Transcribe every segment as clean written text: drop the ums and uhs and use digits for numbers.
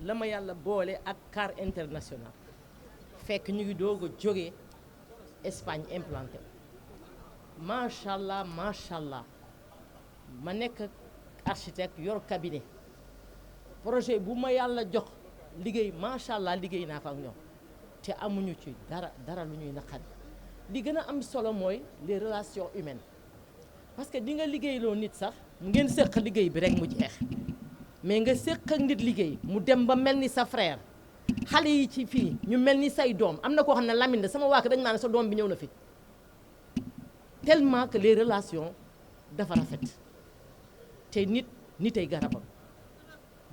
la ma yàlla boole ak car international fekk ñu ngi doog a jógee Espagne implanté macha allah macha allah ma nekk architecte yor cabinet projet bu ma yàlla jox liggéey macha allah liggéey naa fa ak ñoom te amuñu ci dara lu ñuy naqari li gën a am solo mooy les relations humaines parce que di nga liggéeyloo nit sax ngeen séq liggéey bi rek mu jeex mais nga séq ak nit liggéey mu dem ba mel ni sa frère xale yi ci fii ñu mel ni say doom am na koo xam ne Lamine sama waa kër dañu maa ne sa doom bi ñëw na fi tellement que les relations dafa rafet te nitay garabam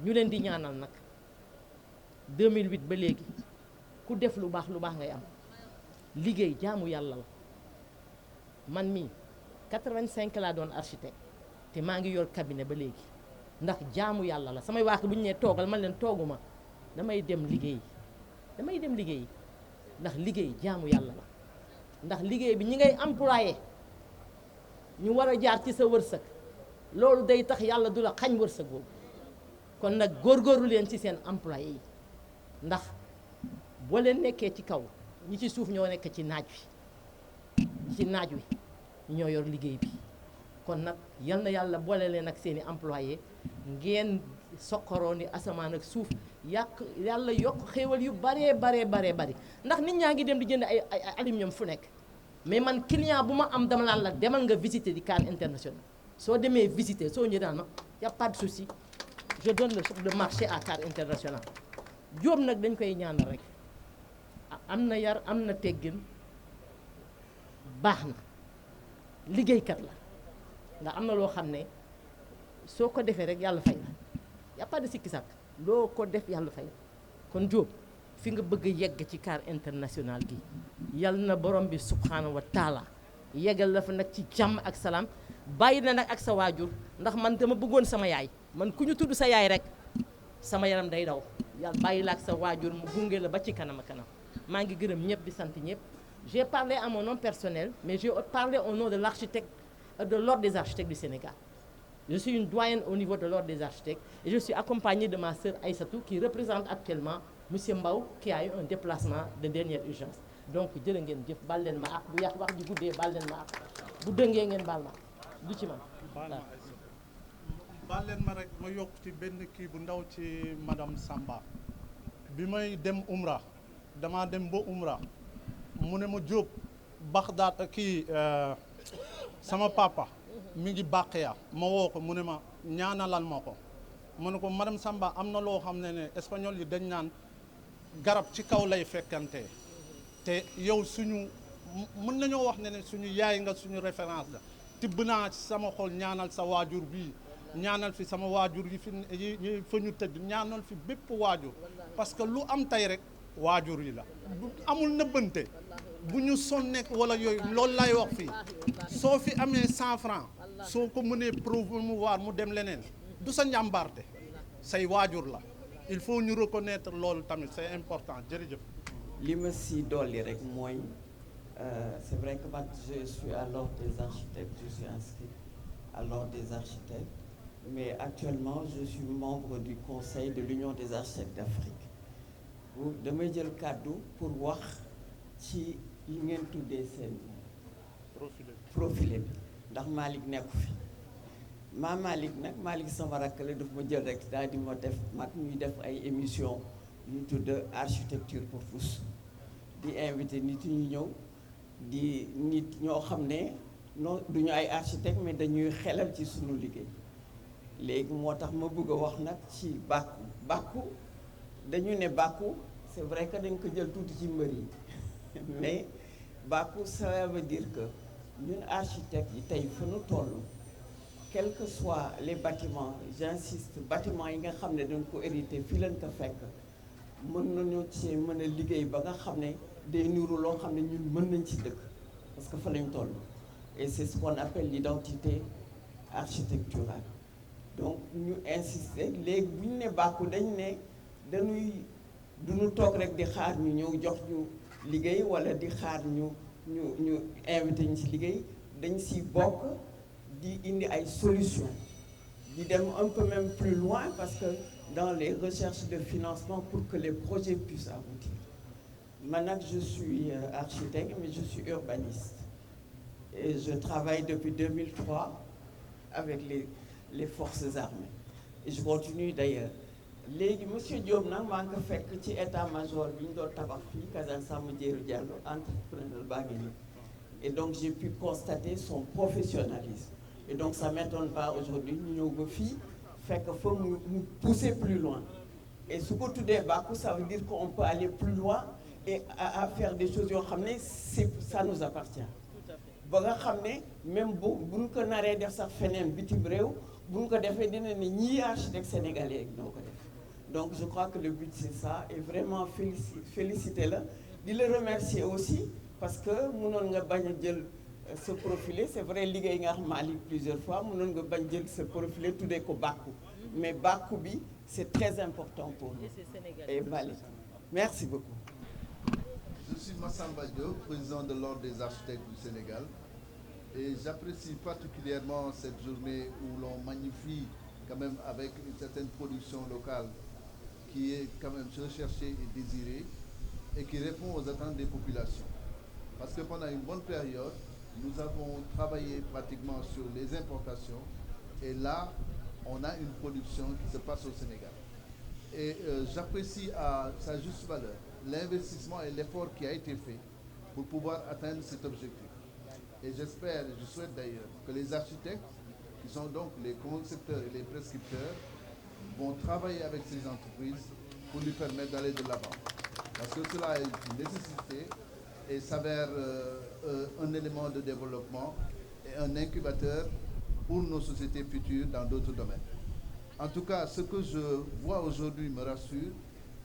ñu leen di ñaanal nag 2008 ba léegi ku def lu baax ngay am liggéey jaamu yàlla la man mii 85 laa doon architecte te maa ngi yor cabinet ba léegi ndax jaamu yàlla la samay waa kër bu ñu nee toogal man leen tooguma damay dem liggéey ndax liggéey jaamu yàlla la ndax liggéey bi ñi ngay employé ñu war a jaar ci sa wërsëg loolu day tax yàlla du la xañ wërsëg boobu kon nag góorgóorlu leen ci seen employé yi ndax boo leen nekkee ci kaw ñi ci suuf ñoo nekk ci naaj wi ñoo yor liggéey bi kon nag yal na yàlla boole leen ak seeni employé ngeen soqoroo ni asamaan ak suuf yàlla yokk xéewal yu baree bari ndax nit ñaa ngi dem di jënd ay aluminium fu nekk mais man client bu ma am dama naan la demal nga visiter di car international soo demee visiter soo ñëwee daan ma y a pas de souci je donne le marché à car international Jóob nag dañ koy ñaanal rek am na yar am na teggin baax na liggéeykat la ndax am na loo xam ne soo ko defee rek yàlla fay la y a pas de sikki sàkk loo ko def yàlla fay la kon Jóob fi nga bëgg a yegg ci car international gi yal na borom bi subhanahu wa taala yeggal la fa nag ci jàmm ak salaam bàyyi na nag ak sa waajur ndax man dama bëggoon sama yaay man ku ñu tudd sa yaay rek sama yaram day daw yàlla bàyyi la ak sa waajur mu gunge la ba ci kanam a kanam maa ngi gërëm ñëpp di sant ñëpp. J'ai parlé à mon nom personnel mais j'ai parlé au nom de l'architecte de l'ordre des architectes du Sénégal. Je suis une doyenne au niveau de l'ordre des architectes et je suis accompagnée de ma sœur Aïssatou qui représente actuellement monsieur Mbaw qui a eu un déplacement de dernière urgence. Donc jërë ngeen jëf baal leen ma ak bu yàq wax ji guddee baal leen ma ak bu dëngee ngeen baal ma du ci man. baal leen ma rek ma yokk ci benn kii bu ndaw ci madame Samba bi may dem Umra damaa dem ba Umra mu ne ma Jóob Baxdaad kii sama papa mi ngi Baqiya ma woo ko mu ne ma ñaanalal ma ko mu ne ko madame Samba am na loo xam ne espagnol yi dañ naan garab ci kaw lay fekkante te yow suñu mën nañoo wax ne suñu yaay nga suñu référence la tibb naa ci sama xol ñaanal sa waajur bii ñaanal fi sama waajur yi yi fa ñu tëdd ñaanal fi bépp waajur parce que lu am tey rek waajur yi la amul nëbbante bu ñu sonneek wala yooyu loolu lay wax fii soo fi amee 100 francs soo ko mënee promouvoir mu dem leneen du sa njàmbaarte say waajur la il faut ñu reconnaître loolu tamit c'est important jërëjëf. li ma si dolli rek mooy c'est vrai que man je suis à l'ordre des architectes je suis inscrit à l'ordre des architectes mais actuellement je suis membre du conseil de l'Union des architectes d'Afrique damay jël kàddu pour wax ci li ngeen tuddee seen profilé bi ndax Malick nekku fi Malick nag Malick sama rakk la daf ma jël rek daal di ma def mag ñuy def ay émission ñu tudd architecture pour tous di invité nit ñu ñëw di nit ñoo xam ne non duñu ay architecte mais dañuy xelal ci suñu liggéey léegi moo tax ma bëgg a wax nag ci bàkku dañu ne bàkku c'est vrai que dañ ko jël tuuti ci mbër yi mais bàkku ça veut dire que ñun architectes yi tey fa nu toll quels que soient les bâtiments j'insiste bâtiments yi nga xam ne dañ ko hérité fii lañ ko fekk mën nañu ci mën a liggéey ba nga xam ne day niru loo xam ne ñun mën nañ ci dëkk parce que fa lañ toll et c'est ce qu'on appelle l'identité architecturale donc ñu insister léegi bu ñu ne bàkku dañ ne duñu toog rek di xaar ñu ñëw jox ñu liggéey wala di xaar ñu invité ñu ci liggéey dañ si bokk di indi ay solutions di dem un peu même plus loin parce que dans les recherches de financement pour que les projets puissent aboutir. Maintenant, je suis architecte, mais je suis urbaniste. Et je travaille depuis 2003 avec les forces armées. Et je continue d'ailleurs. Léegi monsieur Diop nag maa ngi ko fekk ci état-major bi ñu doon tabax fii Caserne Samba Diéry Diallo entrepreneur baa ngi nii. Et donc j'ai pu constater son professionnalisme. Et donc ça ne m'étonne pas aujourd'hui ñu ñëw ba fii fekk fa mu pousser plus loin. Et su ko tuddee bàkku ça veut dire qu'on peut aller plus loin et à faire des choses yoo xam ne ça nous appartient. ba nga xam ne même buñ ko naree def sax feneen bitim réew buñ ko defee dina ne ñii architecte sénégalais ñoo ko def. Donc je crois que le but c'est ça et vraiment féliciter la di la remercier aussi parce que mënoon nga bañ a jël ce profilé c'est vrai liggéey nga xam Mali plusieurs fois mënoon nga bañ jël ce profilé tuddee ko bàkku mais bàkku bi c'est très important pour nous et Mali. Merci beaucoup. Je suis Massamba Diop, président de l'Ordre des architectes du Sénégal et j'apprécie particulièrement cette journée où l'on magnifie quand même avec une certaine production locale qui est quand même recherchée et désirée et qui répond aux attentes des populations. Parce que pendant une bonne période, nous avons travaillé pratiquement sur les importations et là, on a une production qui se passe au Sénégal. Et j'apprécie à sa juste valeur l'investissement et l'effort qui a été fait pour pouvoir atteindre cet objectif. Et j'espère, je souhaite d'ailleurs que les architectes, qui sont donc les concepteurs et les prescripteurs, vont travailler avec ces entreprises pour lui permettre d'aller de l'avant. Parce que cela est une nécessité et s'avère un élément de développement et un incubateur pour nos sociétés futures dans d'autres domaines. En tout cas, ce que je vois aujourd'hui me rassure,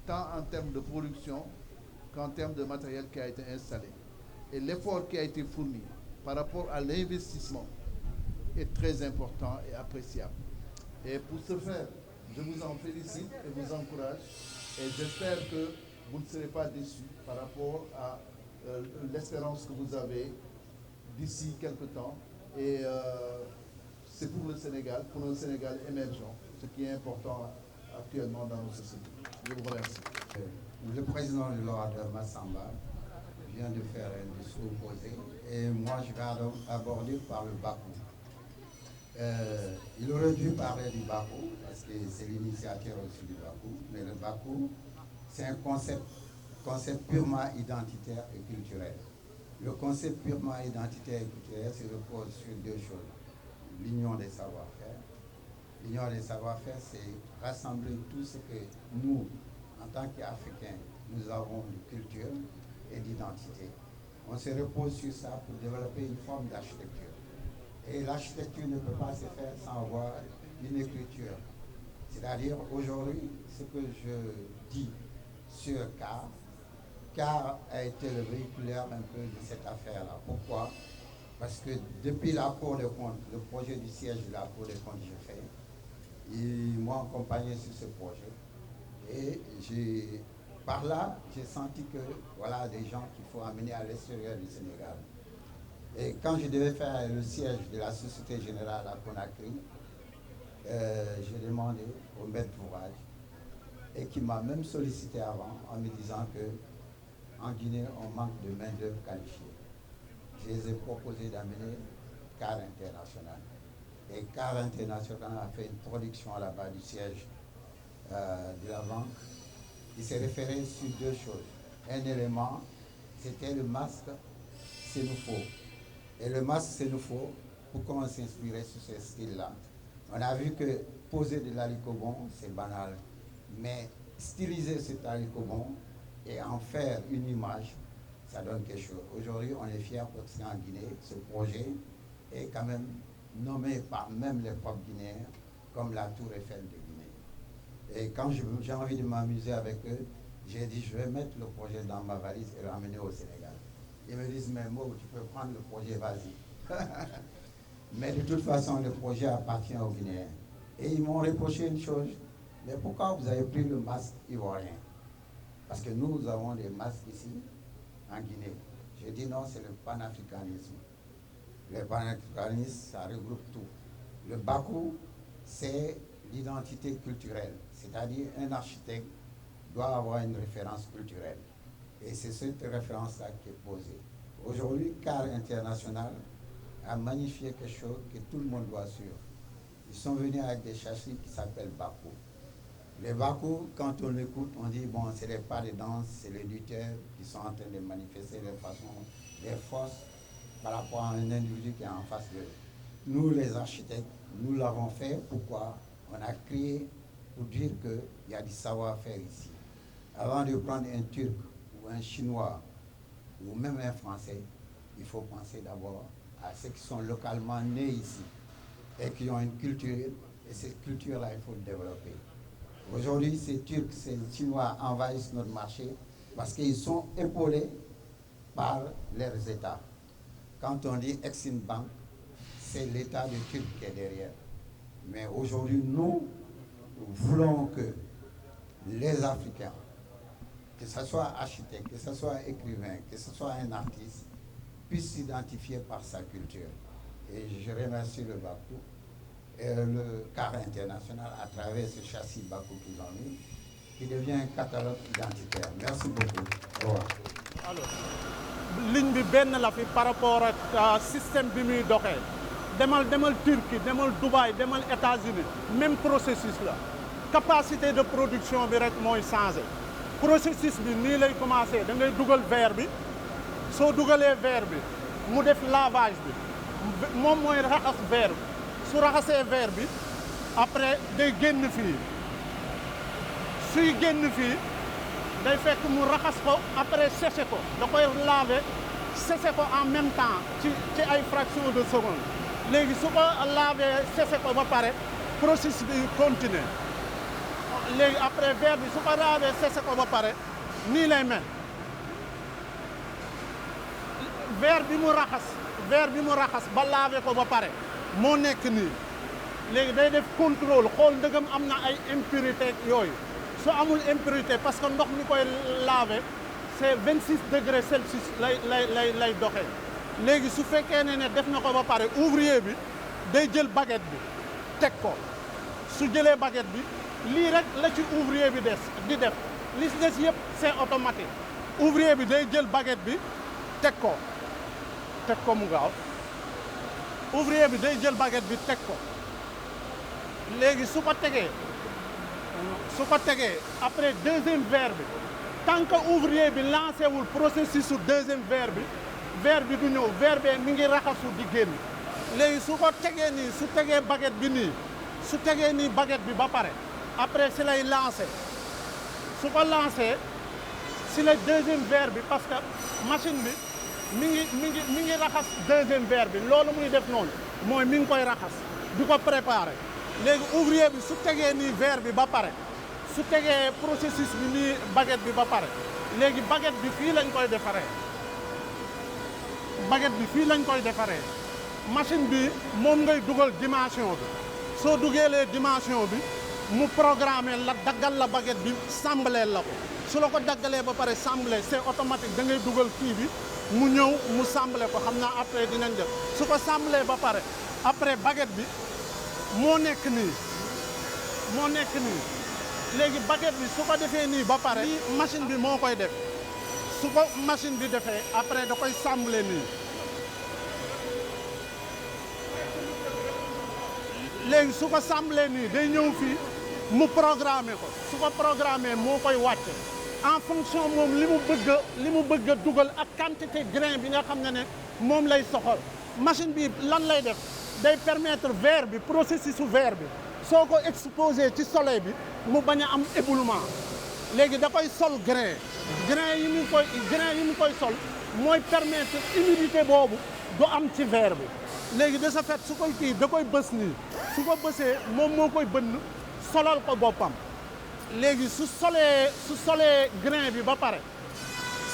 tant en termes de production qu'en termes de matériel qui a été installé. Et l'effort qui a été fourni par rapport à l'investissement est très important et appréciable. Et pour ce faire, je vous en félicite et vous encourage et j'espère que vous ne serez pas déçus par rapport à l'espérance que vous avez d'ici quelque temps. Et c'est pour le Sénégal, pour un Sénégal émergent, ce qui est important actuellement dans nos sociétés. Je vous remercie. Le président de l'Ordre, Massamba, vient de faire un discours posé et moi je vais aborder par le Bakou. Il aurait dû parler du Bakou parce que c'est l'initiateur aussi du Bakou, mais le Bakou c'est un concept purement identitaire et culturel. Le concept purement identitaire et culturel se repose sur deux choses. L'union des savoir-faire. L'union des savoir-faire, c'est rassembler tout ce que nous, en tant qu'Africains, nous avons de culture et d'identité. On se repose sur ça pour développer une forme d'architecture. Et l'architecture ne peut pas se faire sans avoir une écriture. C'est-à-dire, aujourd'hui, ce que je dis sur CAR a été le véhiculaire un peu de cette affaire-là. Pourquoi? Parce que depuis la Cour des comptes, le projet du siège de la Cour des comptes, j'ai fait, ils m'ont accompagné sur ce projet. Et par là, j'ai senti que voilà des gens qu'il faut amener à l'extérieur du Sénégal. Et quand je devais faire le siège de la Société Générale à Conakry, j'ai demandé au maître d'ouvrage et qui m'a même sollicité avant en me disant que en Guinée, on manque de main-d'œuvre qualifiée. Je les ai proposé d'amener CAR International. Et CAR International a fait une production à la base du siège de la banque. Il s'est référé sur deux choses. Un élément, c'était le masque Sénoufo. Et le masque Sénoufo, pourquoi on s'inspirait sur ce style-là? On a vu que poser de l'alicobon, c'est banal. Mais styliser cet alicobon et en faire une image, ça donne quelque chose. Aujourd'hui, on est fiers parce qu'en Guinée, ce projet est quand même nommé par même les propres Guinéens comme la Tour Eiffel de Guinée. Et quand j'ai envie de m'amuser avec eux, j'ai dit je vais mettre le projet dans ma valise et l'emmener au Sénégal. Ils me disent mais Mo, tu peux prendre le projet, vas-y. Mais de toute façon, le projet appartient aux Guinéens. Et ils m'ont reproché une chose, mais pourquoi vous avez pris le masque ivoirien? Parce que nous avons des masques ici, en Guinée. J'ai dit non, c'est le panafricanisme. Le panafricanisme, ça regroupe tout. Le Bakou, c'est l'identité culturelle, c'est-à-dire un architecte doit avoir une référence culturelle. Et c'est cette référence-là qui est posée. Aujourd'hui, CAR International a magnifié quelque chose que tout le monde doit suivre. Ils sont venus avec des châssis qui s'appellent Bakou. Les Bakou, quand on l'écoute, on dit, bon, c'est les pas de danse, c'est les lutteurs qui sont en train de manifester les forces par rapport à un individu qui est en face d'eux. Nous, les architectes, nous l'avons fait. Pourquoi? On a créé pour dire qu'il y a du savoir-faire ici. Avant de prendre un Turc ou un Chinois ou même un Français, il faut penser d'abord à ceux qui sont localement nés ici et qui ont une culture, et cette culture-là, il faut le développer. Aujourd'hui, ces Turcs, ces Chinois envahissent notre marché parce qu'ils sont épaulés par leurs États. Quand on dit Exim Bank, c'est l'État de Turc qui est derrière. Mais aujourd'hui, nous voulons que les Africains, que ce soit architecte, que ce soit écrivain, que ce soit un artiste, puissent s'identifier par sa culture. Et je remercie le Bakou et le CAR International à travers ce châssis Bakou qu'ils ont mis, qui devient un catalogue identitaire. Merci beaucoup. Au revoir. Alors, ligne bi benn la fi par rapport ak système bi muy doxee demal Turquie demal Dubaï demal États-Unis même processus la capacité de production bi rek mooy changé processus bi nii lay commencé da ngay dugal verre bi soo dugalee verre bi mu def lavage bi moom mooy raxas verre bi su raxasee verre bi après day génn fii suy génn fii day fekk mu raxas ko après séché ko da koy laver séché ko en même temps ci ay fraction de seconde léegi su ko laver séché ko ba pare processus bi continuer léegi après verre bi su ko laver séché ko ba pare nii lay mel verre bi mu raxas ba laver ko ba pare moo nekk nii léegi day def contrôle xool ndëgam am na ay impurité yooyu su amul impurité parce que ndox mi koy laver c'est 26 degrés Celsius lay doxee léegi su fekkee ne def na ko ba pare ouvrier bi day jël baguette bi teg ko su jëlee baguette bi lii rek la ci ouvrier bi di def li si des yëpp c'est automatique ouvrier bi day jël baguette bi teg ko mu gaaw ouvrier bi day jël baguette bi teg ko léegi su ko tegee après deuxième verre bi tant que ouvrier bi lancé wul processus su deuxième verre bi du ñëw verre bi mi ngi raxasu di génn léegi su ko tegee nii su tegee baguette bi nii su tegee nii baguette bi ba pare après si lay lancé su ko lancé si la deuxième verre bi parce que machine bi mi ngi raxas deuxième verre bi loolu muy def noonu mooy mi ngi koy raxas di ko préparé léegi ouvrier bi su tegee nii verre bi ba pare su tegee processus bi nii baguette bi ba pare léegi baguette bi fii lañ koy defaree machine bi moom ngay dugal dimension bi soo dugeelee dimension bi mu programmer la daggal la baguette bi sambaleel la ko su la ko daggalee ba pare sambalé c'est automatique da ngay dugal kii bi mu ñëw mu sambalé ko xam naa après dinañ def su ko sambalé ba pare après baguette bi moo nekk nii léegi baguette bi su ko defee nii ba pare machine bi moo koy def su ko machine bi defee après da koy sambalé nii léegi su ko sambalé nii day ñëw fii mu programmer ko su ko programmer moo koy wàcce en fonction moom li mu bëgg a dugal ak quantité grain bi nga xam ne moom lay soxal machine bi lan lay def day permettre verre bi processus su verre bi soo ko exposé ci soleil bi mu bañ a am éboulement léegi da koy sol grain yi mu koy sol mooy permettre humidité boobu du am ci verre bi léegi de ce fait su koy kii da koy bës nii su ko bësee moom moo koy bënn solal ko boppam léegi su solee grain bi ba pare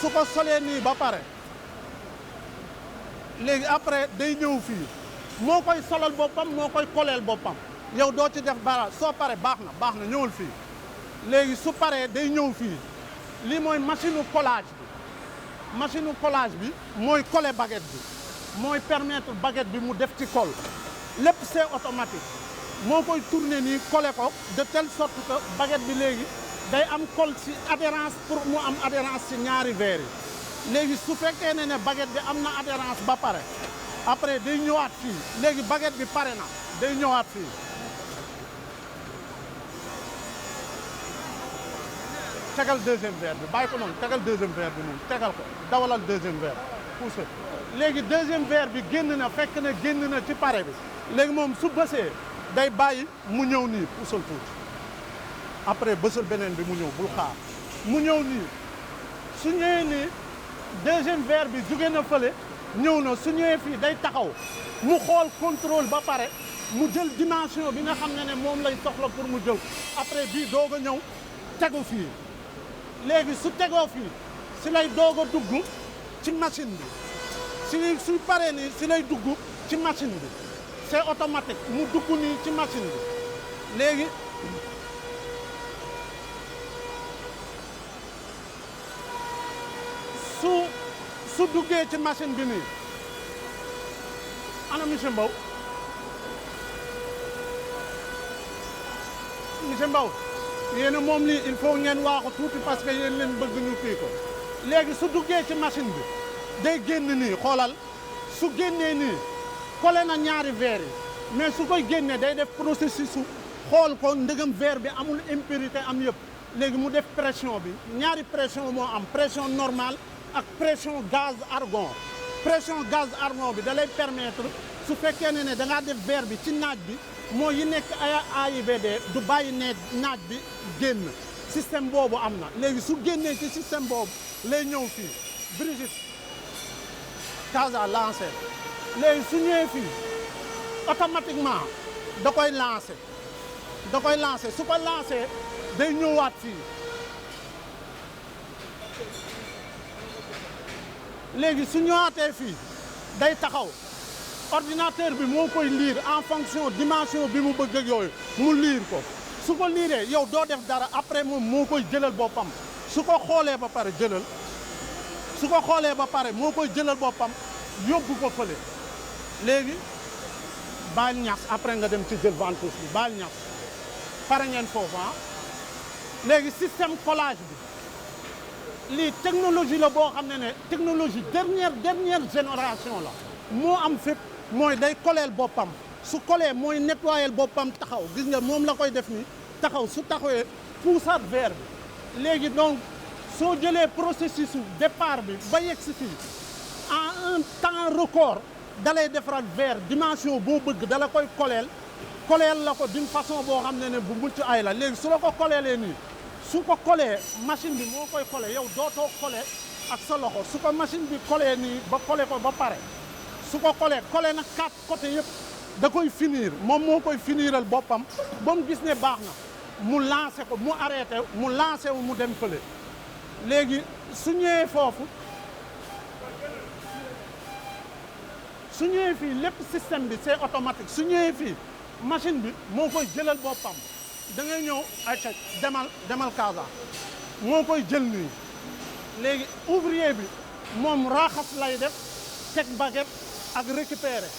su ko solee nii ba pare léegi après day ñëw fii moo koy solal boppam moo koy koleel boppam yow doo ci def dara soo pare baax na ñëwul fii léegi su paree day ñëw fii lii mooy machine collage bi mooy coller baguette bi mooy permettre baguette bi mu def ci colle lépp c'est automatique moo koy tourner nii collé ko de telle sorte que baguette bi léegi day am colle ci adhérence pour mu am adhérence ci ñaari verre yi léegi su fekkee ne baguette bi am na adhérence ba pare après day ñëwaat fii léegi baguette bi pare na day ñëwaat fii tegal deuxième verre bi bàyyi ko noonu tegal deuxième verre bi noonu tegal ko dawalal deuxième verre poussé léegi deuxième verre bi génn na fekk na génn na ci pare bi léegi moom su bësee day bàyyi mu ñëw nii puusal tuuti après bësal beneen bi mu ñëw bul xaar mu ñëw nii su ñëwee nii deuxième verre bi jóge na fële ñëw na su ñëwee fii day taxaw mu xool contrôle ba pare mu jël dimension bi nga xam ne moom lay soxla pour mu jël après bii doog a ñëw tegu fii léegi su tegoo fii si lay doog a dugg ci machine bi suy paree nii si lay dugg ci machine bi c'est automatique mu dugg nii ci machine bi léegi su duggee ci machine bi nii ana monsieur Mbow monsieur Mbow yéen moom lii il faut ngeen waaxu tuuti parce que yéen leen bëgg ñu kii ko léegi su duggee ci machine bi day génn nii xoolal su génnee nii collé na ñaari verre yi mais su koy génnee day def processus su xool ko ndëgam verre bi amul impurité am yëpp léegi mu def pression bi ñaari pression moo am pression normale ak pression gaz argon pression gaz argon bi da lay permettre su fekkee ne da ngaa def verre bi ci naaj bi moo yi nekk AIBD du bàyyi ne naaj bi génn système boobu am na léegi su génnee ci système boobu lay ñëw fii Brigitte Casa lancé léegi su ñëwee fii automatiquement da koy lancé su ko lancé day ñëwaat fii léegi su ñëwaatee fii day taxaw ordinateur bi moo koy lire en fonction dimension bi mu bëgg ak yooyu mu lire ko su ko liiree yow doo def dara après moom moo koy jëlal boppam su ko xoolee ba pare moo koy jëlal boppam yóbbu ko fële léegi baal ñax après nga dem ci jël ventouse bi baal ñax pare ngeen foofu léegi système collage bi lii technologie la boo xam ne technologie dernière génération la moo am fépp mooy day koleel boppam su kolee mooy nettoyel boppam taxaw gis nga moom la koy def ni taxaw su taxawee puusaat verre bi léegi donc soo jëlee processus départ bi ba yegg si fii en un temps record da lay defaraat verre dimension boo bëgg da la koy koleel la ko d'une façon boo xam ne bu mucc ay la léegi su la ko koleelee nii su ko kolee machine bi moo koy kole yow dootoo kole ak sa loxo su ko machine bi kolee nii ba kole ko ba pare su ko kole na 4 côté yëpp da koy finir moom moo koy finiral boppam ba mu gis ne baax na mu lancé ko mu arrêté mu lancé wu mu dem fële léegi su ñëwee foofu su ñëwee fii lépp système bi c'est automatique su ñëwee fii machine bi moo koy jëlal boppam da ngay ñëw ay demal Casa moo koy jël nii léegi ouvrier bi moom raxas lay def teg baguette ak récupérer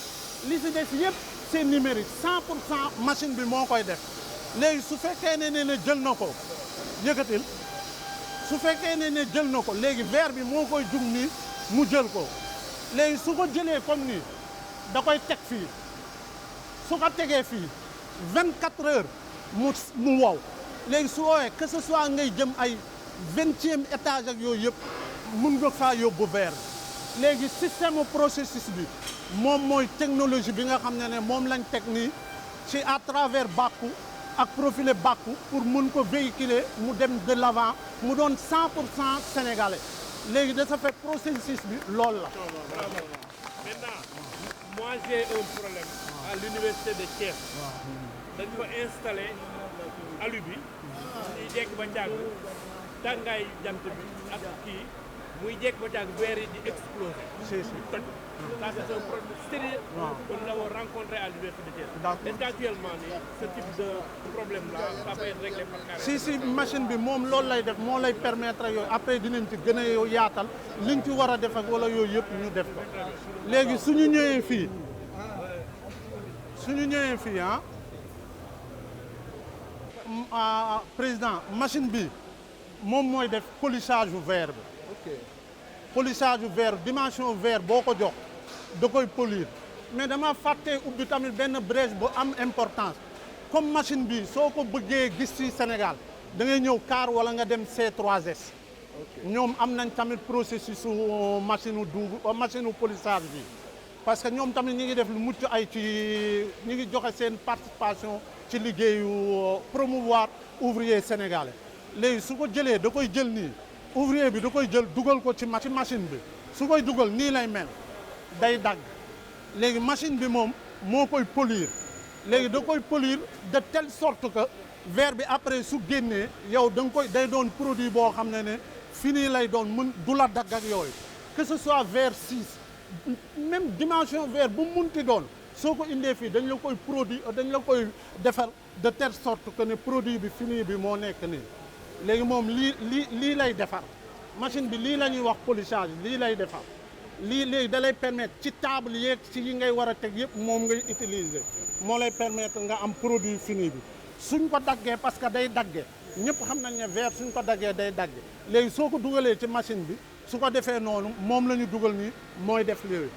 li si des yëpp c'est numérique 100% machine bi moo koy def léegi su fekkee ne jël na ko yëkkatil su fekkee ne jël na ko léegi verre bi moo koy jug nii mu jël ko léegi su ko jëlee comme nii da koy teg fii su ko tegee fii 24 heures mu wow léegi su woowee que ce soit ngay jëm ay 20e étage ak yooyu yëpp mun nga faa yóbbu verre léegi système processus bi moom mooy technologie bi nga xam ne moom lañ teg nii ci à travers Baku ak profilé Baku pour mun ko véhiculer mu dem de l'avant mu doon 100% sénégalais léegi de ce fait processus bi loolu la. Maintenant, moi j'ai un problème à l'université de Thiès. dañ ko installé alu bi ñuy jekk ba càgg tàngaay jant bi ak kii muy jekk ba càgg verre yi di exploser. si toj. Ça c'est un problème sérieux que nous avons rencontré à l'université de Thiès. Est-ce qu'actuellement ce type de problème là ça peut être réglé par carré? si machine bi moom loolu lay def moo lay permettre yooyu après dinañ ci gën a yaatal liñ ci war a def ak wala yooyu yëpp ñu def ko léegi suñu ñëwee fii président machine bi moom mooy def polissage u verre bi. Ok. polissage u verre dimension verre boo ko jox da koy polir mais dama fàtte ubbi tamit benn brèche bu am importance comme machine bi soo ko bëggee gis ci Sénégal da ngay ñëw CAR wala nga dem C3S. ñoom am nañ tamit processus su machine u machine u polissage bi parce que ñoom tamit ñi ngi def lu mucc ay ci ñi ngi joxe seen participation ci liggéeyu promouvoir ouvrier sénégalais léegi su ko jëlee da koy jël nii ouvrier bi da koy jël dugal ko ci machine bi su koy dugal nii lay mel day dagg léegi machine bi moom moo koy polir léegi da koy polir de telle sorte que verre bi après su génnee yow da nga koy day doon produit boo xam ne fini lay doon mën du la dagg ak yooyu que ce soit verre 6 même dimension verre bu munti doon soo ko indee fii dañ la koy produit dañ la koy defar de telle sorte que ne produit bi fini bi moo nekk nii léegi moom lii lay defar machine bi lii la ñuy wax polissage lii lay defar lii léegi da lay permettre ci table yeeg ci yi ngay war a teg yëpp moom ngay utiliser moo lay permettre nga am produit fini bi suñ ko daggee parce que day daggee ñëpp xam nañ ne verre suñ ko daggee day dagge léegi soo ko dugalee ci machine bi su ko defee noonu moom la ñu dugal nii mooy def léegi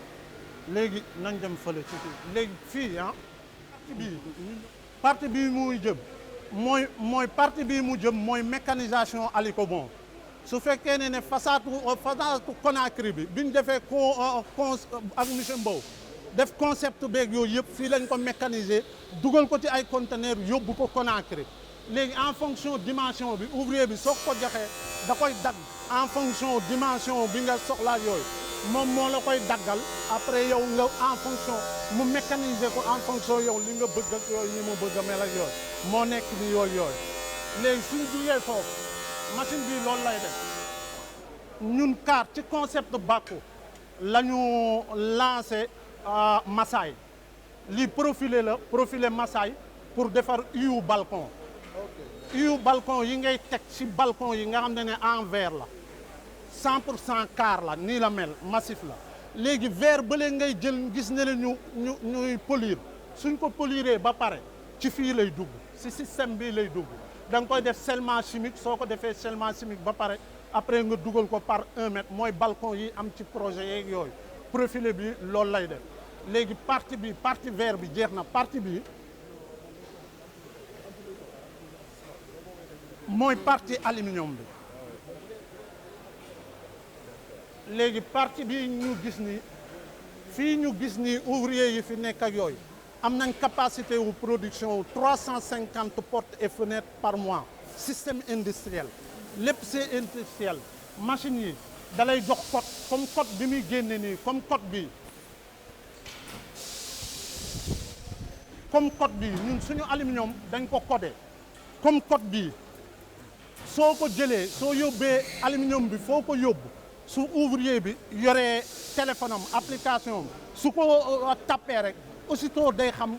léegi nañ dem fële ci léegi fii partie bii muy jëm mooy partie bii mu jëm mooy mécanisation Alicobon su fekkee ne façade Conakry bi biñ defee ak monsieur Mbow def concept beeg yooyu yëpp fii lañ ko mécaniser dugal ko ci ay conteneur yóbbu ko Conakry léegi en fonction dimension bi ouvrier bi soo ko joxee da koy dagg en fonction dimension bi nga soxlaa yooyu moom moo la koy daggal après yow nga en fonction mu mécaniser ko en fonction yow li nga bëgg ak yooyu ni mu bëgg a mel ak yooyu moo nekk ni yooyu léegi suñ jugee foofu machine bi loolu lay def ñun CAR ci concept Baku la ñu lancé Massaay lii profilé Massaay pour defar iwu balcon iwu balcon yi ngay teg ci balcon yi nga xam ne en verre la 100% CAR la nii la mel massif la léegi verre bële ngay jël gis ne la ñuy polir suñ ko poliree ba pare ci fii lay dugg ci système bi lay dugg da nga koy def scellement chimique soo ko defee scellement chimique ba pare après nga dugal ko par 1 mètre mooy balcon yi am ci projet yeeg yooyu profilé bi loolu lay def léegi partie verre bi jeex na partie bi mooy partie aluminium bi léegi partie bi ñu gis ni fii ñu gis ni ouvrier yi fi nekk ak yooyu am nañ capacité wu production wu 350 portes et fenêtres par mois système industriel lépp c'est industriel machine yi da lay jox code comme code bi muy génne nii comme code bi ñun suñu aluminium dañ ko codé comme code bii soo ko jëlee soo yóbbee aluminium bi foo ko yóbbu su ouvrier bi yoree téléphone am application am su ko tappee rek aussitôt day xam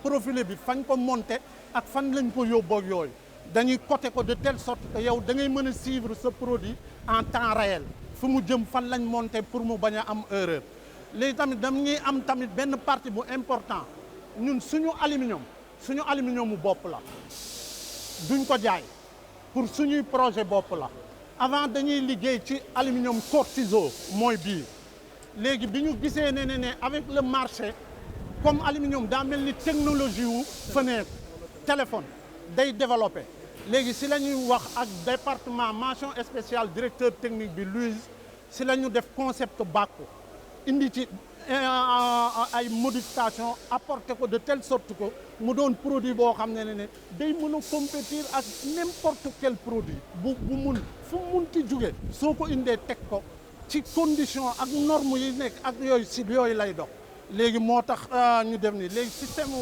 profilé bi fañ ko monté ak fan lañ ko yóbboo ak yooyu dañuy coté ko de telle sorte que yow da ngay mën a suivre ce produit en temps réel fu mu jëm fan lañ monté pour mu bañ a am erreur léegi tamit dañuy am tamit benn partie bu important ñun suñu aluminium mu bopp la duñ ko jaay pour suñuy projet bopp la avant dañuy liggéey ci aluminium Cortizo mooy bii léegi bi ñu gisee ne avec le marché comme aluminium daa mel ni technologie wu fenêtre téléphone day développé léegi si la ñuy wax ak département mention spéciale directeur technique bi Louise si la ñu def concept Baku indi ci ay modification apporté ko de telle sorte que mu doon produit boo xam ne day mën a compétir ak n'importe quel produit bu mun fu munti jóge soo ko indee teg ko ci condition ak norme yi nekk ak yooyu si yooyu lay dox léegi moo tax ñu def ni léegi système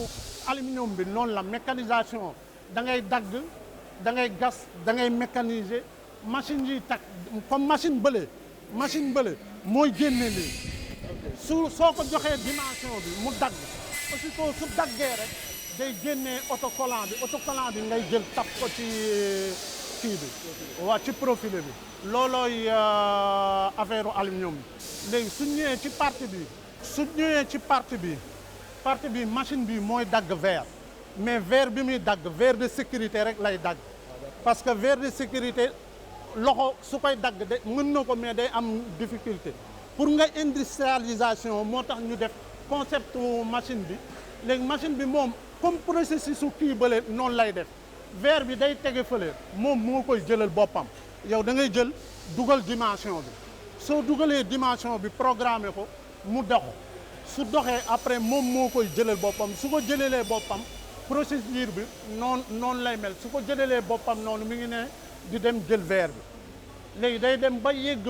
aluminium bi noonu la mécanisation da ngay dagg da ngay gas da ngay mécaniser machine yi tak comme machine bële mooy génne lii soo ko joxee dimension bi mu dagg aussitôt su daggee rek day génnee autocollant bi ngay jël tap ko ci kii bi waa ci profilé bi loolooy affaire aluminium bi léegi su ñëwee ci partie bi machine bi mooy dagg verre mais verre bi muy dagg verre de sécurité rek lay dagg parce que verre de sécurité loxo su koy dagg de mën na ko mais day am difficulté pour nga industrialisation moo tax ñu def concept machine bi léegi machine bi moom comme processus su kii bële noonu lay def verre bi day tege fële moom moo koy jëlal boppam yow da ngay jël dugal dimension bi soo dugalee dimension bi programmé ko mu dox su doxee après moom moo koy jëlal boppam su ko jëlalee boppam procédure bi noonu lay mel su ko jëlalee boppam noonu mi ngi ne di dem jël verre bi léegi day dem ba yegg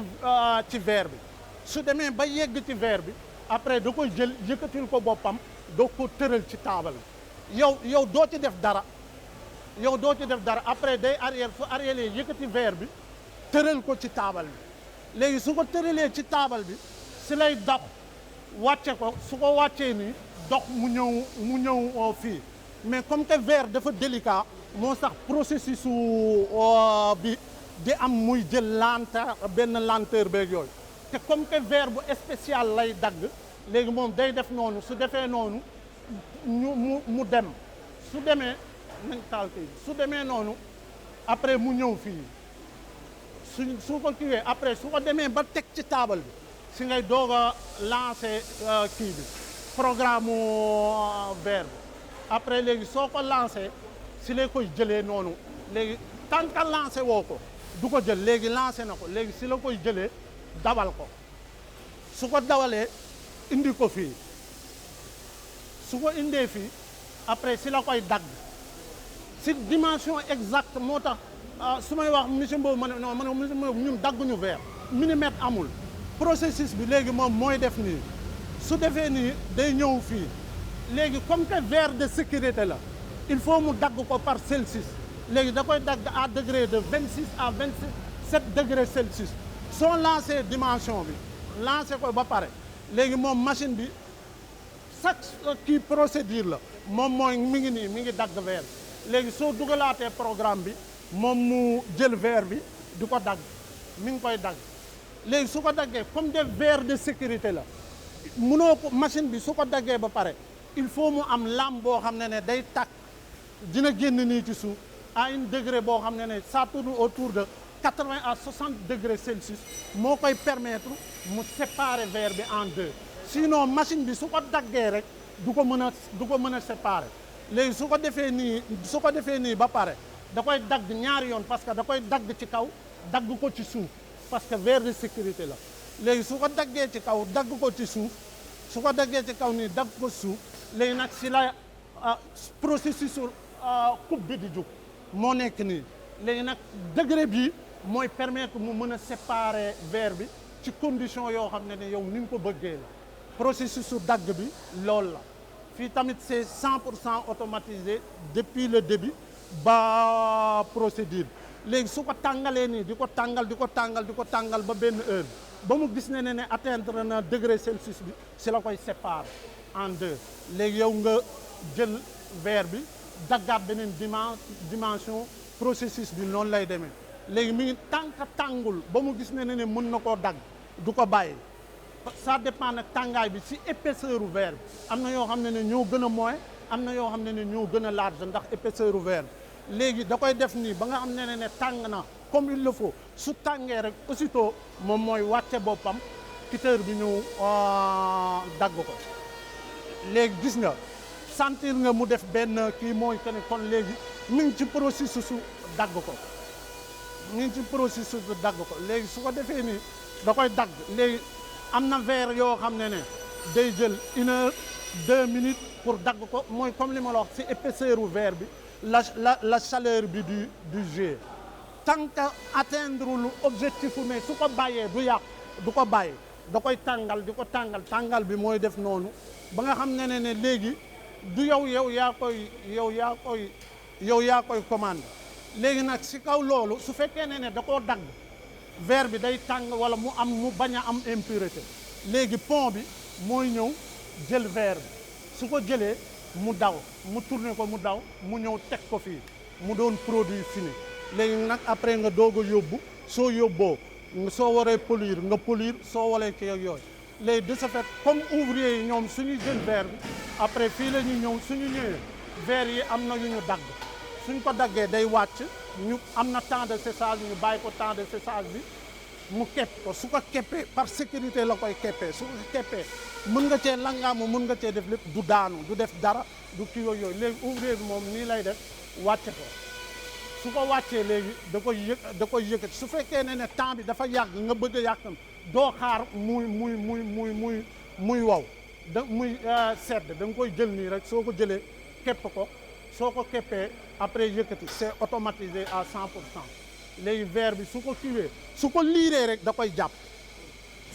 ci verre bi su demee ba yegg ci verre bi après da koy jël yëkkatil ko boppam doo ko tëral ci taabal bi yow doo ci def dara après day arrière fu arrière yëkkati verre bi tëral ko ci taabal bi léegi su ko tëralee ci taabal bi si lay dox wàcce ko su ko wàccee nii dox mu ñëw fii mais comme que verre dafa délicat moo sax processus bi di am muy jël benn lenteur beeg yooyu te comme que verre bu spécial lay dagg léegi moom day def noonu su defee noonu mu dem su demee nañ taal kii su demee noonu après mu ñëw fii su ko kiiwee après su ko demee ba teg ci taabal bi si ngay doog a lancer kii bi programme verre bi après léegi soo ko lancé si lay koy jëlee noonu léegi tant que lancé woo ko du ko jël léegi lancé na ko léegi si la koy jëlee dawal ko su ko dawalee indi ko fii su ko indee fii après si la koy dagg si dimension exacte moo tax su may wax monsieur Mbow ma ne non ma ne monsieur Mbow ñun dagguñu verre millimètre amul processus bi léegi moom mooy def nii su defee nii day ñëw fii léegi comme que verre de sécurité la il faut mu dagg ko par Celsius léegi da koy dagg à degré de 26 à 27 degrés Celsius soo lancé dimension bi lancé ko ba pare léegi moom machine bi chaque kii procédure la moom mooy mi ngi nii mi ngi dagg verre léegi soo dugalaatee programme bi moom mu jël verre bi di ko dagg mi ngi koy dagg léegi su ko daggee comme des verres de sécurité la munoo ko machine bi su ko daggee ba pare il faut mu am lame boo xam ne day tàkk dina génn nii ci suuf à un degré boo xam ne ça tourne autour de 80 à 60 degrés Celsius moo koy permettre mu séparer verre bi en deux sinon machine bi su ko daggee rek du ko mën a séparer léegi su ko defee nii ba pare da koy dagg ñaari yoon parce que da koy dagg ci kaw dagg ko ci suuf parce que verre de sécurité la léegi su ko daggee ci kaw dagg ko ci suuf su ko daggee ci kaw nii dagg ko suuf léegi nag si la processus coupe bi di jóg moo nekk nii léegi nag degré bi mooy permettre mu mën a séparer verre bi ci condition yoo xam ne yow ni nga ko bëggee la processus su dagg bi loolu la fii tamit c'est 100% automatisé depuis le début ba procédure léegi su ko tàngalee nii di ko tàngal ba benn heure ba mu gis ne atteindre na degré Celsius bi si la koy séparer en deux léegi yow nga jël verre bi daggaat beneen dimension processus bi noonu lay demee léegi mi ngi tàngul ba mu gis ne mën na koo dagg du ko bàyyi ça dépend nag tàngaay bi si épaisseur u verre bi am na yoo xam ne ñoo gën a moyen am na yoo xam ne ñoo gën a large ndax épaisseur u verre bi léegi da koy def nii ba nga xam ne tàng na comme il le faut su tàngee rek aussitôt moom mooy wàcce boppam cutter bi ñëw dagg ko léegi gis nga sentir nga mu def benn kii mooy que ne kon léegi mi ngi ci processus su dagg ko léegi su ko defee nii da koy dagg léegi am na verre yoo xam ne day jël 1 heure 2 minutes pour dagg ko mooy comme li ma la wax si épaisseur u verre bi la chaleur bi du jus tant que atteindre lu objectif ne su ko bàyyee du yàq du ko bàyyi da koy tàngal di ko tàngal bi mooy def noonu ba nga xam ne léegi du yow yaa koy commandé léegi nag si kaw loolu su fekkee ne da koo dagg verre bi day tàng wala mu bañ a am impureté léegi pont bi mooy ñëw jël verre bi su ko jëlee mu daw mu tourné ko mu daw mu ñëw teg ko fii mu doon produit fini léegi nag après nga doog a yóbbu soo yóbboo soo waree polir nga polir soo walee kii ak yooyu léegi de ce fait comme ouvrier yi ñoom suñuy jël verre bi après fii la ñuy ñëw suñu ñëwee verre yi am na yu ñu dagg suñ ko daggee day wàcc ñu am na temps de séchage ñu bàyyi ko temps de séchage bi mu kepp ko su ko keppee par sécurité la koy keppee su ko keppee mën nga cee langaamu mën nga cee def lépp du daanu du def dara du kii yooyu léegi ouvrier bi moom nii lay def wàcce ko su ko wàccee léegi da koy yëkkati su fekkee ne temps bi dafa yàgg nga bëgg a yàqam doo xaar muy wow da muy sedd da nga koy jël nii rek soo ko jëlee kepp ko soo ko keppee après yëkkati c'est automatisé à 100% léegi verre bi su ko kiiwee su ko liiree rek da koy jàpp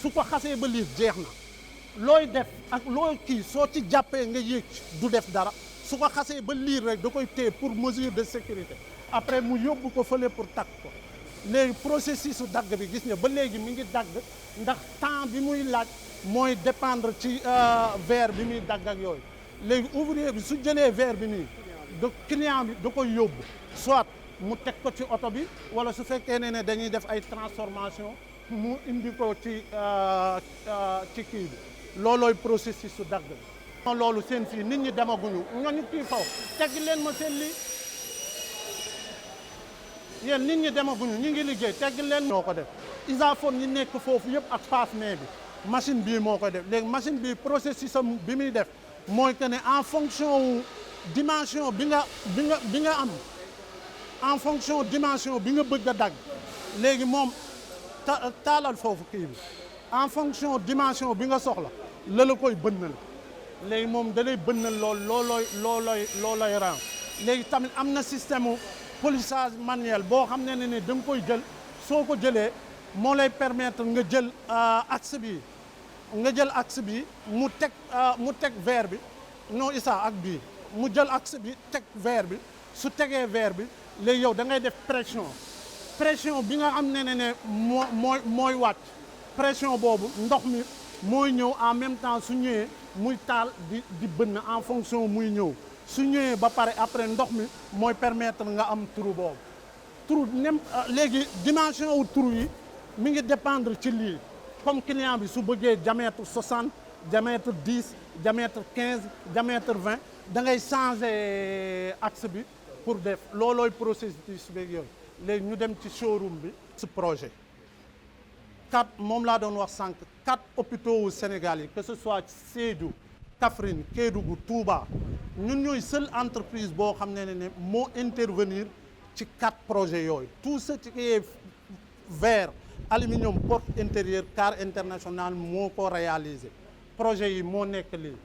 su ko xasee ba liir jeex na looy def ak looy kii soo ci jàppee nga yéeg du def dara su ko xasee ba liir rek da koy téye pour mesure de sécurité après mu yóbbu ko fële pour takk ko léegi processus su dagg bi gis nga ba léegi mi ngi dagg ndax temps bi muy laaj mooy dépendre ci verre bi muy dagg ak yooyu léegi ouvrier bi su jëlee verre bi nii da client bi da koy yóbbu soit mu teg ko ci oto bi wala su fekkee ne dañuy def ay transformation mu indi ko ci kii bi loolooy processus su dagg bi loolu seen fii nit ñi demaguñu ñooñu kii faw teggi leen ma seen lii yéen nit ñi demaguñu ñu ngi liggéey teggi leen ñoo ko def isaphone ñi nekk foofu yëpp ak passe-main bi machine bii moo ko def léegi machine bi processus am bi muy def mooy que ne en fonction wu dimension bi nga am en fonction dimension bi nga bëgg a dagg léegi moom taalal foofu kii bi en fonction dimension bi nga soxla la koy bënnal léegi moom da lay bënnal loolooy rang léegi tamit am na système polissage manuel boo xam ne da nga koy jël soo ko jëlee moo lay permettre nga jël axe bi mu teg verre bi non Issa ak bii mu jël axe bi teg verre bi su tegee verre bi léegi yow da ngay def pression bi nga xam ne mooy wàcc pression boobu ndox mi mooy ñëw en même temps su ñëwee muy taal di bënn en fonction muy ñëw su ñëwee ba pare après ndox mi mooy permettre nga am trou boobu trou nem léegi dimension wu trou yi mi ngi dépendre ci lii comme client bi su bëggee diamètre 60 diamètre 10 diamètre 15 diamètre 20 da ngay changer axe bi pour def loolooy processus beeg yooyu léegi ñu dem ci showroom bi ce projet 4 moom laa doon wax sànq 4 hôpitaux wu Sénégal yi que ce soit Sédhiou Kaffrine Kédougou Touba ñun ñooy seule entreprise boo xam ne moo intervenir ci 4 projets yooyu tout ce qui est verre aluminium porte intérieure car international moo ko réalisé projet yi moo nekk lii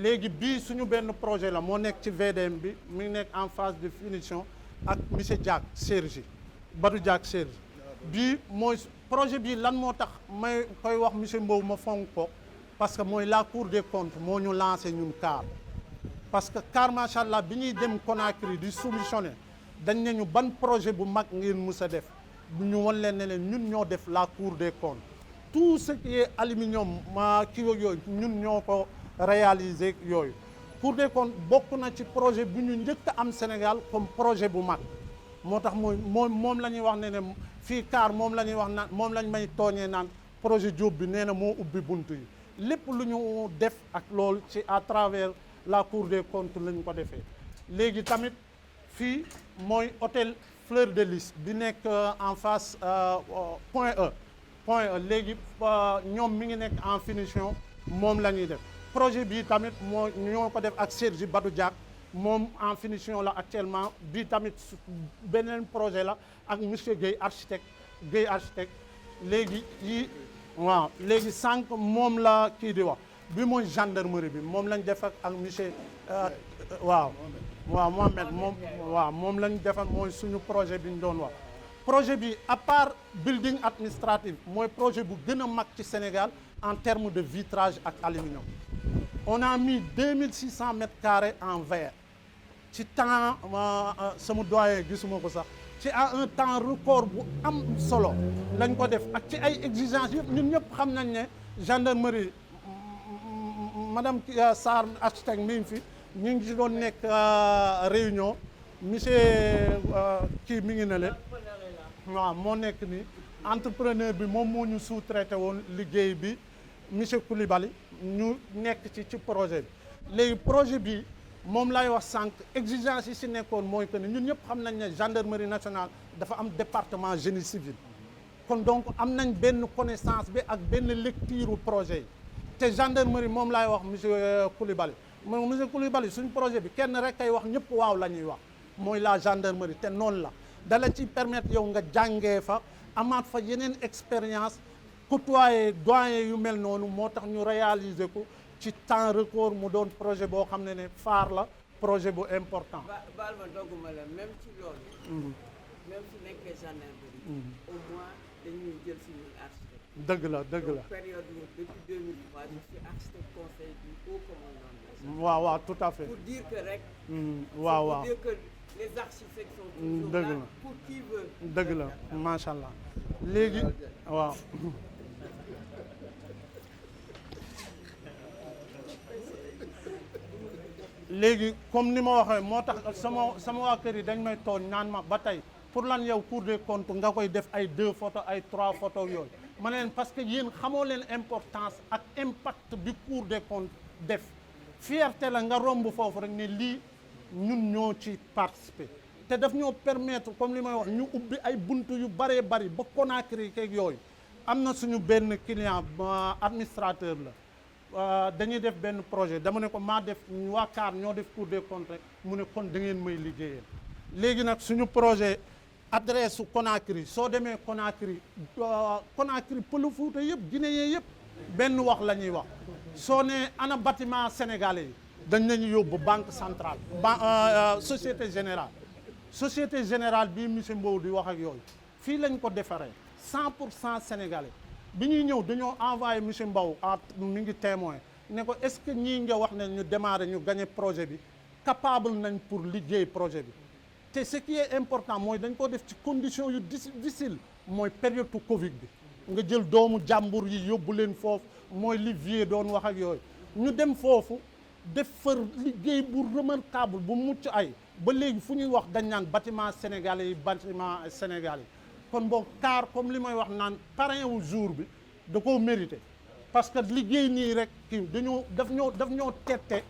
léegi bii suñu benn projet la moo nekk ci VDM bi mi ngi nekk en phase de finition ak monsieur Diack Sergi Badou Diack Sergi bii mooy projet bii lan moo tax may koy wax monsieur Mbow ma fonk ko parce que mooy la Cour des comptes moo ñu lancé ñun CAR parce que CAR macha allah bi ñuy dem Conakry di soumissionné dañ ne ñu ban projet bu mag ngeen mus a def ñu won leen ne leen ñun ñoo def la Cour des comptes tout ce qui est aluminium kii yooyu ñun ñoo ko réaliser yooyu Cour des comptes bokk na ci projet bu ñu njëkk a am Sénégal comme projet bu mag moo tax moom la ñuy wax ne fii CAR moom la ñuy wax naan moom lañ may tooñee naan projet Diop bi nee na moo ubbi bunt yi lépp lu ñu def ak loolu ci à travers la Cour des comptes lañ ko defee léegi tamit fii mooy hôtel Fleur de Lys bi nekk en face Point E léegi ñoom mi ngi nekk en finition moom la ñuy def projet bii tamit moo ñoo ko def ak Sergi Badou Diack moom en finition la actuellement bii tamit beneen projet la ak monsieur Guèye architecte léegi yi waaw léegi sànq moom la kii di wax bi mooy gendarmerie bi moom lañ def ak monsieur Mohamed moom lañ defal mooy suñu projet bi ñu doon wax projet bi à part building administratif mooy projet bu gën a mag ci Sénégal en termes de vitrage ak aluminium on a mis 2600 mètres carrés en verre ci temps sama doyen gisuma ko sax ci à un temps record bu am solo lañ ko def ak ci ay exigences yëpp ñun ñëpp xam nañ ne gendarmerie madame Sarr architecte mi ngi fi ñu ngi ci doon nekk réunion monsieur kii mi ngi ne le waaw moo nekk ni entrepreneur bi moom moo ñu sous-traité woon liggéey bi monsieur Koulibaly ñu nekk ci projet bi léegi projet bi moom lay wax sànq exigence yi si nekkoon mooy que ne ñun ñëpp xam nañ ne gendarmerie nationale dafa am département génie civil kon donc am nañ benn connaissance bi ak benn lecture projet yi te gendarmerie moom laay wax monsieur Coulibaly moom monsieur Coulibaly suñ projet bi kenn rek kay wax ñëpp waaw la ñuy wax mooy la gendarmerie te noonu la dala ci permettre yow nga jàngee fa amaat fa yeneen expérience côtoyer doyen yu mel noonu moo tax ñu réaliser ko ci temps record mu doon projet boo xam ne phare la projet bu important. baal ma dogguma la même ci loolu. même su nekkee gendarmerie. au moins dañuy jël suñu architecte. dëgg la dëgg la. période depuis 2003 je suis architecte conseil du haut commandant. waaw waaw tout à fait. pour dire que rek. waaw waaw pour dire que les architectes sont toujours dëgg là la pour qui veut. dëgg la macha allah léegi waaw. léegi comme ni ma waxee moo tax sama waa kër yi dañ may tooñ naan ma ba tey pour lan yow Cour des comptes nga koy def ay 2 photos ay 3 photos yooyu ma leen parce que yéen xamoo leen importance ak impact bi Cour des comptes def fierté la nga romb foofu rek ne lii ñun ñoo ci participer te daf ñoo permettre comme li may wax ñu ubbi ay buntu yu bëree bëri ba Conakry keeg yooyu am na suñu benn client administrateur la dañuy def benn projet dama ne ko maa def waa CAR ñoo def Cour des comptes rek mu ne kon da ngeen may liggéeyal léegi nag suñu projet adresse su Conakry soo demee Conakry Pël Fuuta yëpp Guinéen yëpp benn wax la ñuy wax soo nee ana bâtiment sénégalais yi dañ nañu yóbbu banque centrale société générale bii monsieur Mbow di wax ak yooyu fii lañ ko defaree 100% sénégalais bi ñuy ñëw dañoo envoyé monsieur Mbow mi ngi témoin ne ko est-ce que ñii nga wax ne ñu démarré ñu gagné projet bi capable nañ pour liggéey projet bi te ce qui est important mooy dañ ko def ci condition yu difficile mooy période Covid bi nga jël doomu jàmbur yi yóbbu leen foofu mooy li Vieux doon wax ak yooyu ñu dem foofu def fa liggéey bu remarquable bu mucc ay ba léegi fu ñuy wax dañ naan bâtiment sénégalais yi kon boog CAR comme li may wax naan parrain wu jour bi da koo mérité parce que liggéey nii rek kii daf ñoo tette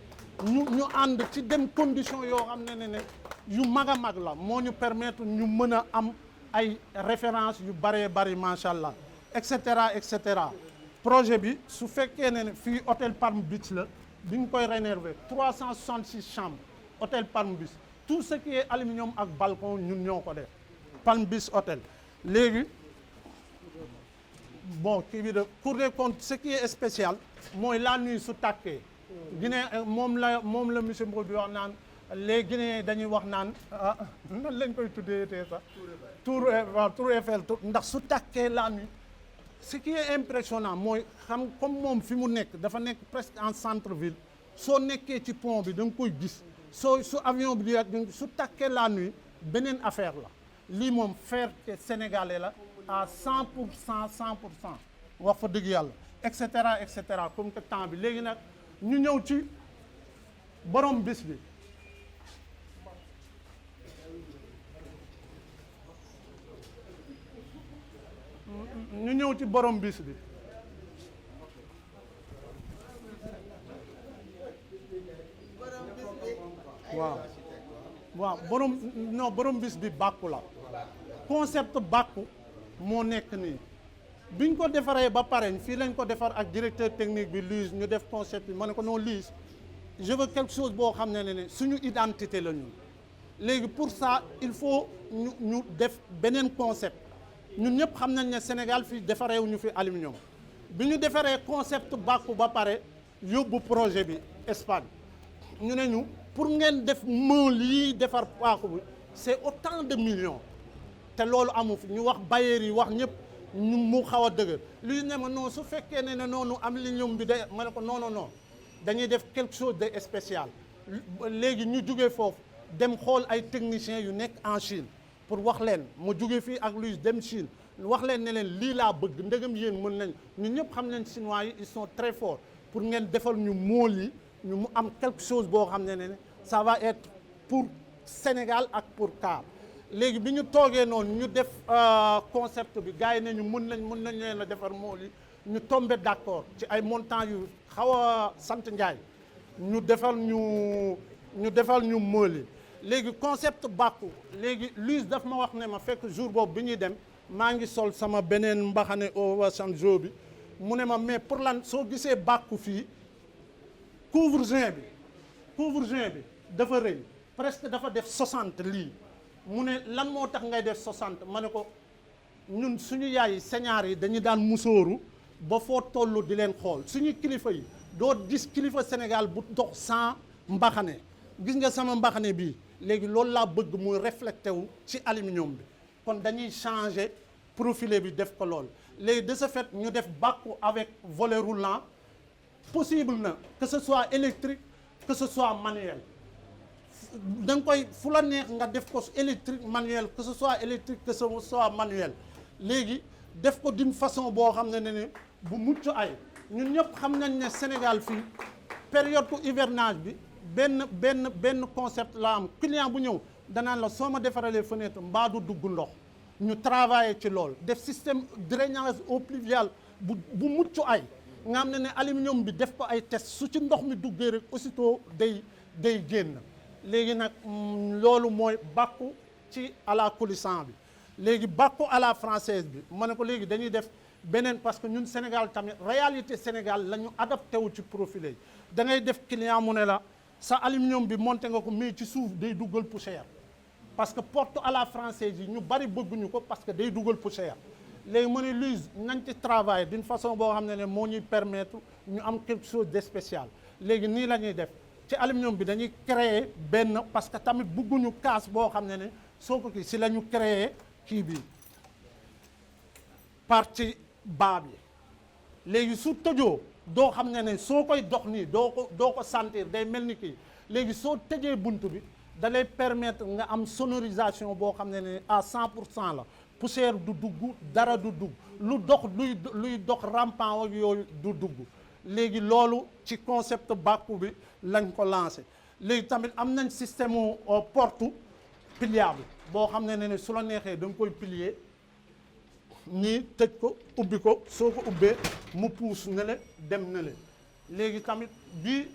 ñu ànd ci dem condition yoo xam ne yu mag a mag la moo ñu permettre ñu mën a am ay référence yu bëree bëri macha allah et cetera projet bi su fekkee ne fii hôtel Palm Beach la bi ñu koy rénover 366 chambres hôtel Palm Beach tout ce qui est aluminium ak balcon ñun ñoo ko def Palm Beach hôtel léegi bon kii bi de Cour des comptes ce qui est spécial mooy la nuit su tàkkee Guinée moom la monsieur Mbow di wax naan les Guinéens dañuy wax naan nan lañ koy tuddee tee sax Tour Eiffel ndax su tàkkee la nuit ce qui est impressionnant mooy xam comme moom fi mu nekk dafa nekk presque en centre ville soo nekkee ci pont bi da nga koy gis su avion bi di su tàkkee la nuit beneen affaire la lii moom fierté sénégalais la à 100% wax fa dëgg yàlla et cetera comme que temps bi léegi nag ñu ñëw ci borom bis bi waaw borom bis bi bàkku la concept bàkku moo nekk nii biñ ko defaree ba pare fii lañ ko defar ak directeur technique bi Luis ñu def concept bi ma ne ko non Luis je veux quelque chose boo xam ne suñu identité la ñun léegi pour ça il faut ñu def beneen concept ñun ñëpp xam nañ ne Sénégal fii defaree wuñu fi aluminium bi ñu defaree concept bàkku ba pare yóbbu projet bi Espagne ñu ne ñu pour ngeen def mool yi defar bàkku bi c'est autant de millions te loolu amu fi ñu wax bailleurs yi wax ñëpp ñu mu xaw a dëgër li ne ma non su fekkee ne noonu aluminium bi de ma ne ko non dañuy def quelque chose de spécial léegi ñu jugee foofu dem xool ay techniciens yu nekk en Chine pour wax leen mu jugee fii ak Luis dem Chine wax leen ne leen lii laa bëgg ndegam yéen mën nañ ñun ñëpp xam nañ chinois yi ils sont très forts pour ngeen defal ñu mool yi ñu mu am quelque chose boo xam ne ça va être pour Sénégal ak pour CAR léegi bi ñu toogee noonu ñu def concept bi gars yi ne ñu mën nañ leen a defar mool yi ñu tombé d'accord ci ay montants yu xaw a sant Ndiaye ñu defal ñu ñu defal ñu mooli léegi concept bàkku léegi Luis daf ma wax ne ma fekk jour boobu bi ñuy dem maa ngi sol sama beneen mbaxane Obasanjo bi mu ne ma mais pour lan soo gisee bàkku fii couvre-juin bi dafa rëy presque dafa def 60 lii mu ne lan moo tax ngay def 60 ma ne ko ñun suñu yaay señaar yi dañu daan musóoru ba foo toll di leen xool suñu kilifa yi doo gis kilifa Sénégal bu dox sans mbaxane gis nga sama mbaxane bii léegi loolu laa bëgg muy reflété wu ci aluminium bi kon dañuy changer profilé bi def ko lool léegi de ce fait ñu def bàkku avec volet roulant possible na que ce soit électrique que ce soit manuel da nga koy fu la neex nga def ko électrique manuel que ce soit électrique que ce soit manuel léegi def ko d'une façon boo xam ne bu mucc ay ñun ñëpp xam nañ ne Sénégal fii période hivernage bi benn concept la am client bu ñëw danaan la soo ma defaralee fenêtre mbaa du dugg ndox ñu travailler ci lool def système drainage eau pluviale bu mucc ay nga xam ne aluminium bi def ko ay test su ci ndox mi duggee rek aussitôt day génn léegi nag loolu mooy bàkku ci à la coulissant bi léegi bàkku à la française bi ma ne ko léegi dañuy def beneen parce que ñun Sénégal tamit réalité Sénégal la ñu adapté wu ci profilé yi da ngay def client mu ne la sa aluminium bi monté nga ko mais ci suuf day duggal poussière parce que porte à la française yi ñu bari bëgguñu ko parce que day duggal poussière léegi mu ne Luz nañ ci travailler d'une façon boo xam ne moo ñuy permettre ñu am quelque chose de spécial léegi nii la ñuy def ci aluminium bi dañuy créer benn parce que tamit bëgguñu kaas boo xam ne soo ko kii si la ñu créer kii bi partie bas bi léegi su tëjoo doo xam ne soo koy dox nii doo ko sentir day mel ni kii léegi soo tëjee bunt bi da lay permettre nga am sonorisation boo xam ne à 100% la poussière du dugg dara du dugg luy dox rampant ak yooyu du dugg léegi loolu ci concept bàkku bi lañ ko lancé léegi tamit am nañ système porte pliable boo xam ne su la neexee da nga koy plier nii tëj ko ubbi ko soo ko ubbee mu puus ne le dem ne le léegi tamit bi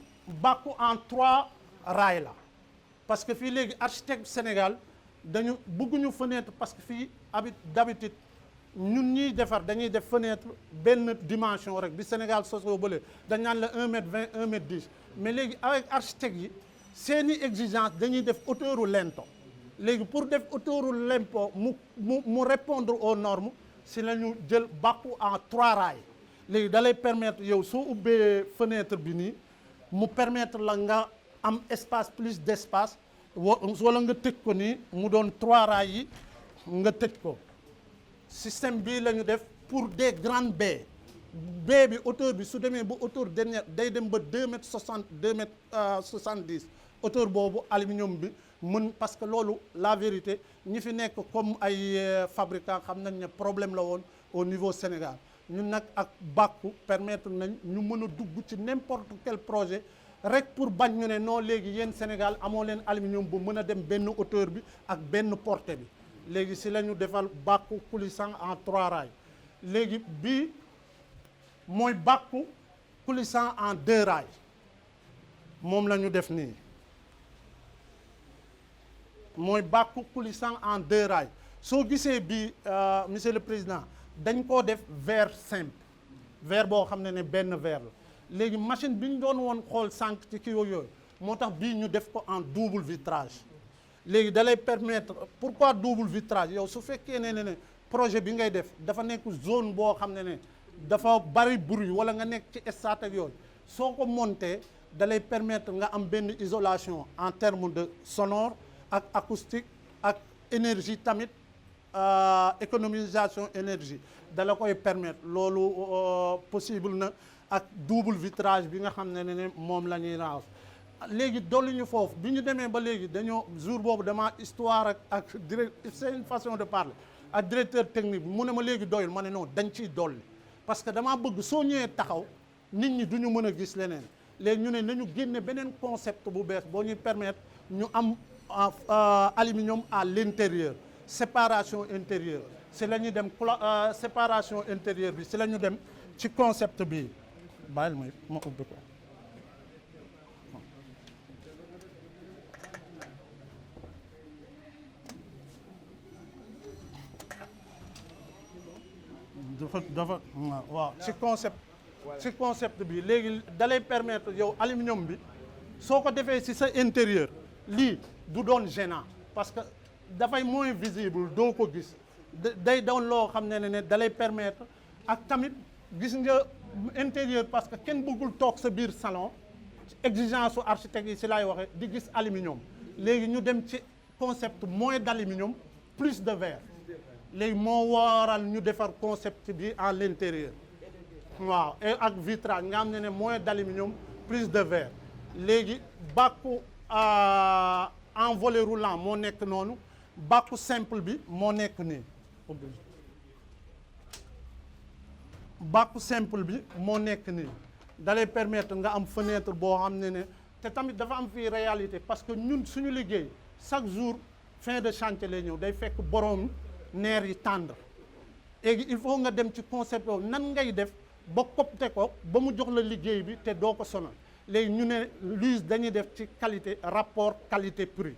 bàkku en 3 rails la parce que fii léegi architecte Sénégal dañu bëgguñu fenêtre parce que fii d'habitude ñun ñuy defar dañuy def fenêtre benn dimension rek bi Sénégal sosoo bële dañ naan la 1m20 1m10 mais léegi avec architecte yi seeni exigence dañuy def hauteuru lento léegi pour def hauteuru lento mu répondre aux normes si la ñu jël bàkku en 3 rails léegi da lay permettre yow soo ubbee fenêtre bi nii mu permettre la nga am espace plus d'espace wala nga tëj ko nii mu doon 3 rails yi nga tëj ko système bii la ñu def pour des grandes baies baie bi hauteur bi su demee ba hauteur dernière day dem ba 2m60 2m70 hauteur boobu aluminium bi mën parce que loolu la vérité ñi fi nekk comme ay fabricants xam nañ ne problème la woon au niveau Sénégal ñun nag ak bàkku permettre nañ ñu mën a dugg ci n'importe quel projet rek pour bañ ñu ne non léegi yéen Sénégal amoo leen aluminium bu mën a dem benn hauteur bi ak benn portée bi léegi si la ñu defal bàkku coulissant en 3 rails léegi bii mooy bàkku coulissant en 2 rails moom la ñu def nii mooy bàkku coulissant en 2 rails soo gisee bii monsieur le président dañ koo def verre simple verre boo xam ne benn verre la léegi machine bi ñu doon woon xool sànq ci kii yooyu moo tax bii ñu def ko en double vitrage léegi da lay permettre pourquoi double vitrage yow su fekkee ne projet bi ngay def dafa nekk zone boo xam ne dafa bari bruit wala nga nekk ci stade ak yooyu soo ko monté da lay permettre nga am benn isolation en terme de sonore ak acoustique ak énergie tamit économisation énergie da la koy permettre loolu possible na ak double vitrage bi nga xam ne moom la ñuy raaf léegi dolli ñu foofu bi ñu demee ba léegi dañoo jour boobu dama histoire ak c'est une façon de parler ak directeur technique bi mu ne ma léegi doyul ma ne non dañ ciy dolli parce que damaa bëgg soo ñëwee taxaw nit ñi du ñu mën a gis leneen léegi ñu ne nañu génne beneen concept bu bees boo ñuy permettre ñu am aluminium à l'intérieur séparation intérieure si la ñuy dem séparation intérieure bi si la ñu dem ci concept bi bàyyil ma ubbi ko dafa waaw ci concept bi léegi dalay permettre yow aluminium bi soo ko defee ci sa intérieur lii du doon gênant parce que dafay moins visible doo ko gis day doon loo xam ne dalay permettre ak tamit gis nga intérieur parce que kenn bëggul toog sa biir salon exigence su architecte yi ci laay waxee di gis aluminium léegi ñu dem ci concept moins d'aluminium plus de verre léegi moo waral ñu defar concept bi à l'intérieur waaw et ak vitrage nga xam ne moins d'aluminium plus de verre léegi bàkku en volet roulant moo nekk noonu bàkku simple bi moo nekk nii bàkku simple bi moo nekk nii dalay permettre nga am fenêtre boo xam ne te tamit dafa am fii réalité parce que ñun suñu liggéey chaque jour fin de chantier lay ñëw day fekk borom neer yi tendre léegi il faut nga dem ci concept boobu nan ngay def ba copte ko ba mu jox la liggéey bi te doo ko sonal léegi ñu ne LUISE dañuy def ci qualité rapport qualité prix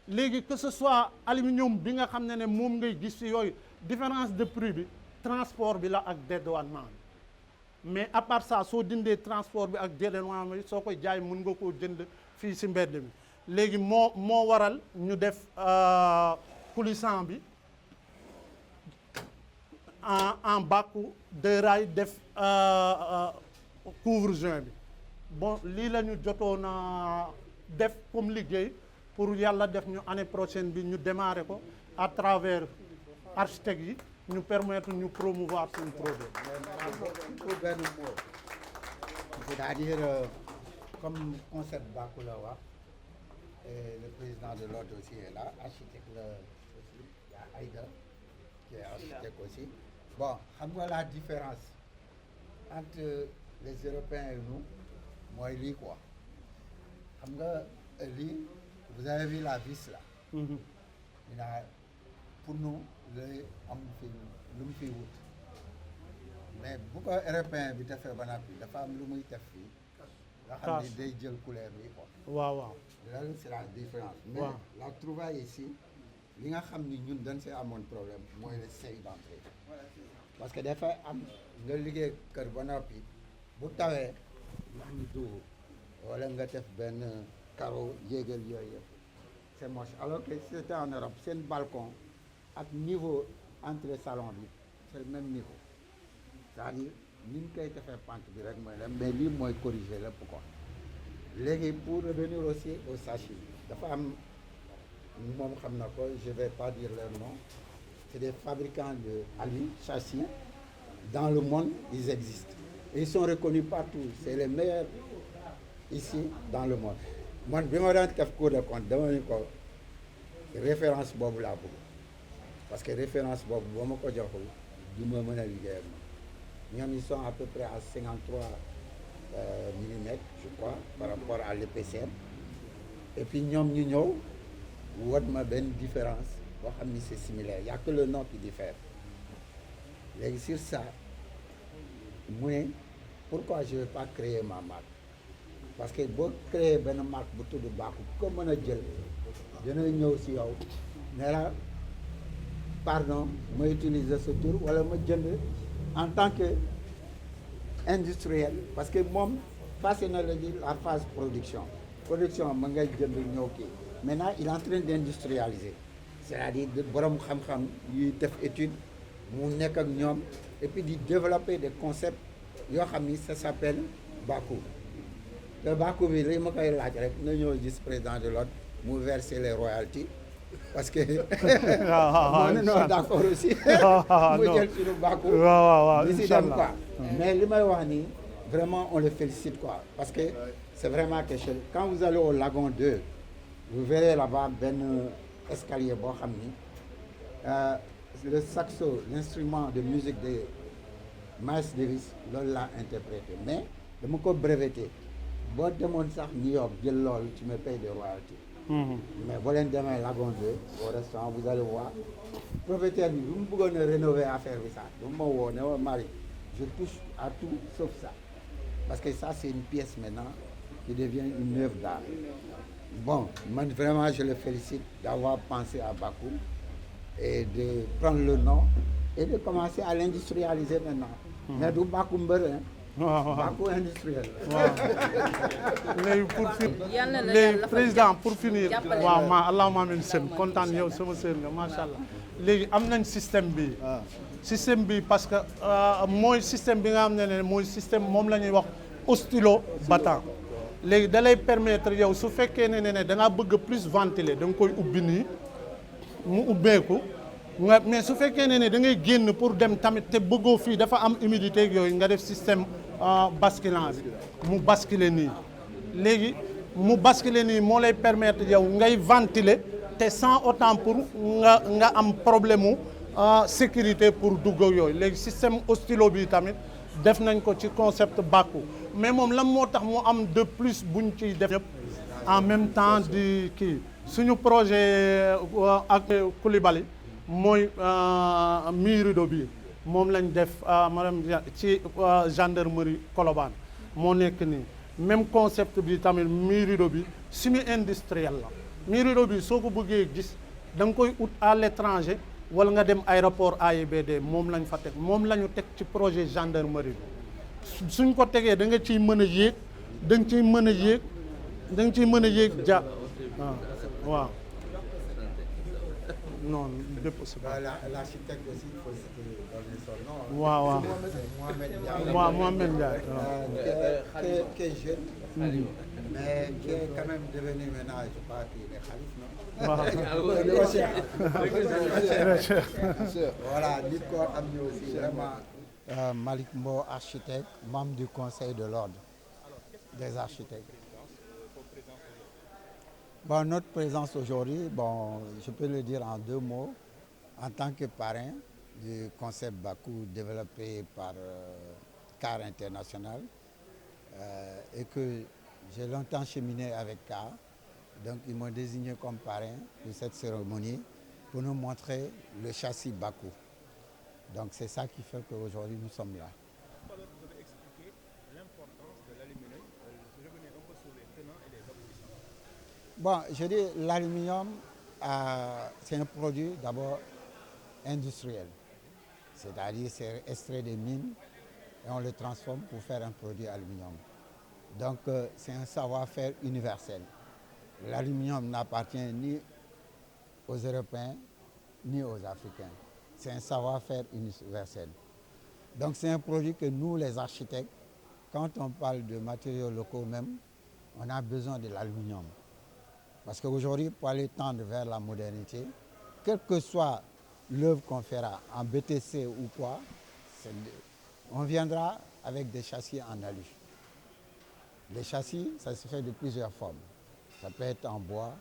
léegi que ce soit aluminium bi nga xam ne moom ngay gis ci yooyu différence de prix bi transport bi la ak dédouanement bi mais à part ça soo dindee transport bi ak dédouanement bi soo koy jaay mën nga koo jënd fii ci mbedd mi léegi moo waral ñu def coulissant bi en bàkku de rail def couvre-joint bi bon lii la ñu jotoon a def comme liggéey pour yàlla def ñu année prochaine bi ñu démarrer ko à travers architectes yi ñu permettre ñu promouvoir suñu projet. pour benn mot c'est-à-dire comme concept bàkku la wax et le président de l'ordre aussi est là architecte la aussi il y a Aïda qui est architecte aussi bon xam nga la différence entre les Européens et nous mooy lii quoi xam nga lii vous avez vu la vis là. Pour nous lay am fi lu mu fiy wut mais bu ko européen bi defee ba noppi dafa am lu muy def fii nga xam ni day jël couleur bi quoi. waaw loolu c'est la différence. mais la trouvaille ici li nga xam ni ñun dañ see amoon problème mooy le seuil d'entrée parce que dafay am nga liggéey kër ba noppi bu tawee ndox mi dugg wala nga def benn carreau yéegal yooyu yëpp c'est moche alors que si c'était en Europe seen balcon ak niveau entrée salon bi c'est le même niveau c'est-à-dire ni ñu koy defee pente bi rek mooy la mais lii mooy corriger lépp quoi léegi pour revenir aussi au sachet dafa am moom xam na ko je vais pas dire leur nom c'est des fabricants de alu châssis dans le monde ils existent et ils sont reconnus partout c'est les meilleurs ici dans le monde man bi ma daan def cours de compte dama ni ko référence boobu laa bëgg parce que référence boobu boo ma ko joxul du ma mën a liggéey ak ñoom ils sont à peu près à 53 millimètres je crois par rapport à l'épaisseur et puis ñoom ñu ñëw wot ma benn différence boo xam ni c'est similaire y a que le nom qui diffère léegi sur ça mu ne pourquoi je vais pas créer ma marque parce que boo créer benn marque bu tudd Baku ko mën a jël dina ñëw si yow ne la pardon ma utiliser ce tour wala ma jënd en tant que industriel parce que moom passé na la phase production ma ngay jënd ñëw kii maintenant il est en train d'industrialiser c'est-à-dire de borom xam-xam yuy def étude mu nekk ak ñoom et puis di développer des concepts yoo xam ni ça s'appelle Baku te Baku bi li ma koy laaj rek na ñëw gis président de l'ordre mu verser les royalties parce que non d'accord aussi mu jël suñu Baku di si dem quoi mais li may wax nii vraiment on le félicite quoi parce que c'est vraiment quelque chose quand vous allez au Lagon 2 vous verrez là-bas benn escalier boo xam ni le saxo l'instrument de musique de Miles Davis loolu laa interprété mais dama ko breveté boo demoon sax New York jël loolu tu me payes des royalties mais boo leen demee Lagon 2 au restaurant vous allez voir propriétaire bi bu mu bëggoon a rénover affaire bi sax bu ma woo ne ma Marie je touche à tout sauf ça parce que ça c'est une pièce maintenant qui devient une œuvre d'art bon man vraiment je le félicite d'avoir pensé à Baku et de prendre le nom et de commencer à l'industrialiser maintenant. Mais du bàkku mbër hein. Bàkku industriel. léegi pour Yal na la léegi yàlla président pour finir jàppale. waaw allahumma amin seen kontaan yow sama sœur nga macha allah léegi am nañ système bi parce que mooy système bi nga xam ne mooy système moom la ñuy wax oscillo battant léegi da lay permettre yow su fekkee ne da ngaa bëgg plus ventiler da nga koy ubbi nii mu ubbeeku nga mais su fekkee ne da ngay génn pour dem tamit te bëggoo fii dafa am humidité ak yooyu nga def système basculant bi mu basculer nii léegi mu basculer nii moo lay permettre yow ngay ventiler te sans autant pour nga am problème mu sécurité pour dugg ak yooyu léegi système oscillo bi tamit def nañ ko ci concept bàkku mais moom lan moo tax mu am de plus buñ ciy def yëpp en même temps di kii suñu projet ak Coulibaly mooy mur rideau bi moom lañ def madame ci gendarmerie Colobane moo nekk nii même concept bi tamit mur rideau bi semi industriel la mur rideau bi soo ko bëggee gis da nga koy ut à l'étranger wala nga dem aéroport AIBD moom lañ fa teg moom la ñu teg ci projet gendarmerie bi suñ ko tegee da nga ciy mën a yéeg da nga ciy mën a yéeg da nga ciy mën a yéeg ja waaw non bépp si L'architecte aussi, il faut donner son nom. waaw waaw Mohamed Ndiaye qui est jeune, mais qui est quand même devenu maintenant, je crois qu'il est khalife, non? Voilà, nit koo xam ne aussi vraiment Malick Mbow, architecte, membre du conseil de l'ordre des architectes. Bon, notre présence aujourd'hui, bon, je peux le dire en 2 mots, en tant que parrain du concept Bakou développé par CAR International et que j'ai longtemps cheminé avec CAR. Donc, ils m'ont désigné comme parrain de cette cérémonie pour nous montrer le châssis Bakou. Donc, c'est ça qui fait qu'aujourd'hui, nous sommes là. Tout à l'heure, vous avez expliqué l'importance de l'aluminium. Revenez un peu sur les tenants et les aboutissants. Bon, je dis l'aluminium, c'est un produit d'abord industriel. C'est-à-dire c'est extrait des mines et on le transforme pour faire un produit aluminium. Donc c'est un savoir-faire universel. L'aluminium n'appartient ni aux Européens ni aux Africains. C'est un savoir-faire universel. Donc c'est un produit que nous, les architectes, quand on parle de matériaux locaux même, on a besoin de l'aluminium. Parce qu'aujourd'hui, pour aller tendre vers la modernité, quelle que soit l'œuvre qu'on fera en BTC ou quoi, on viendra avec des châssis en alu. Les châssis, ça se fait de plusieurs formes. Ça peut être en bois,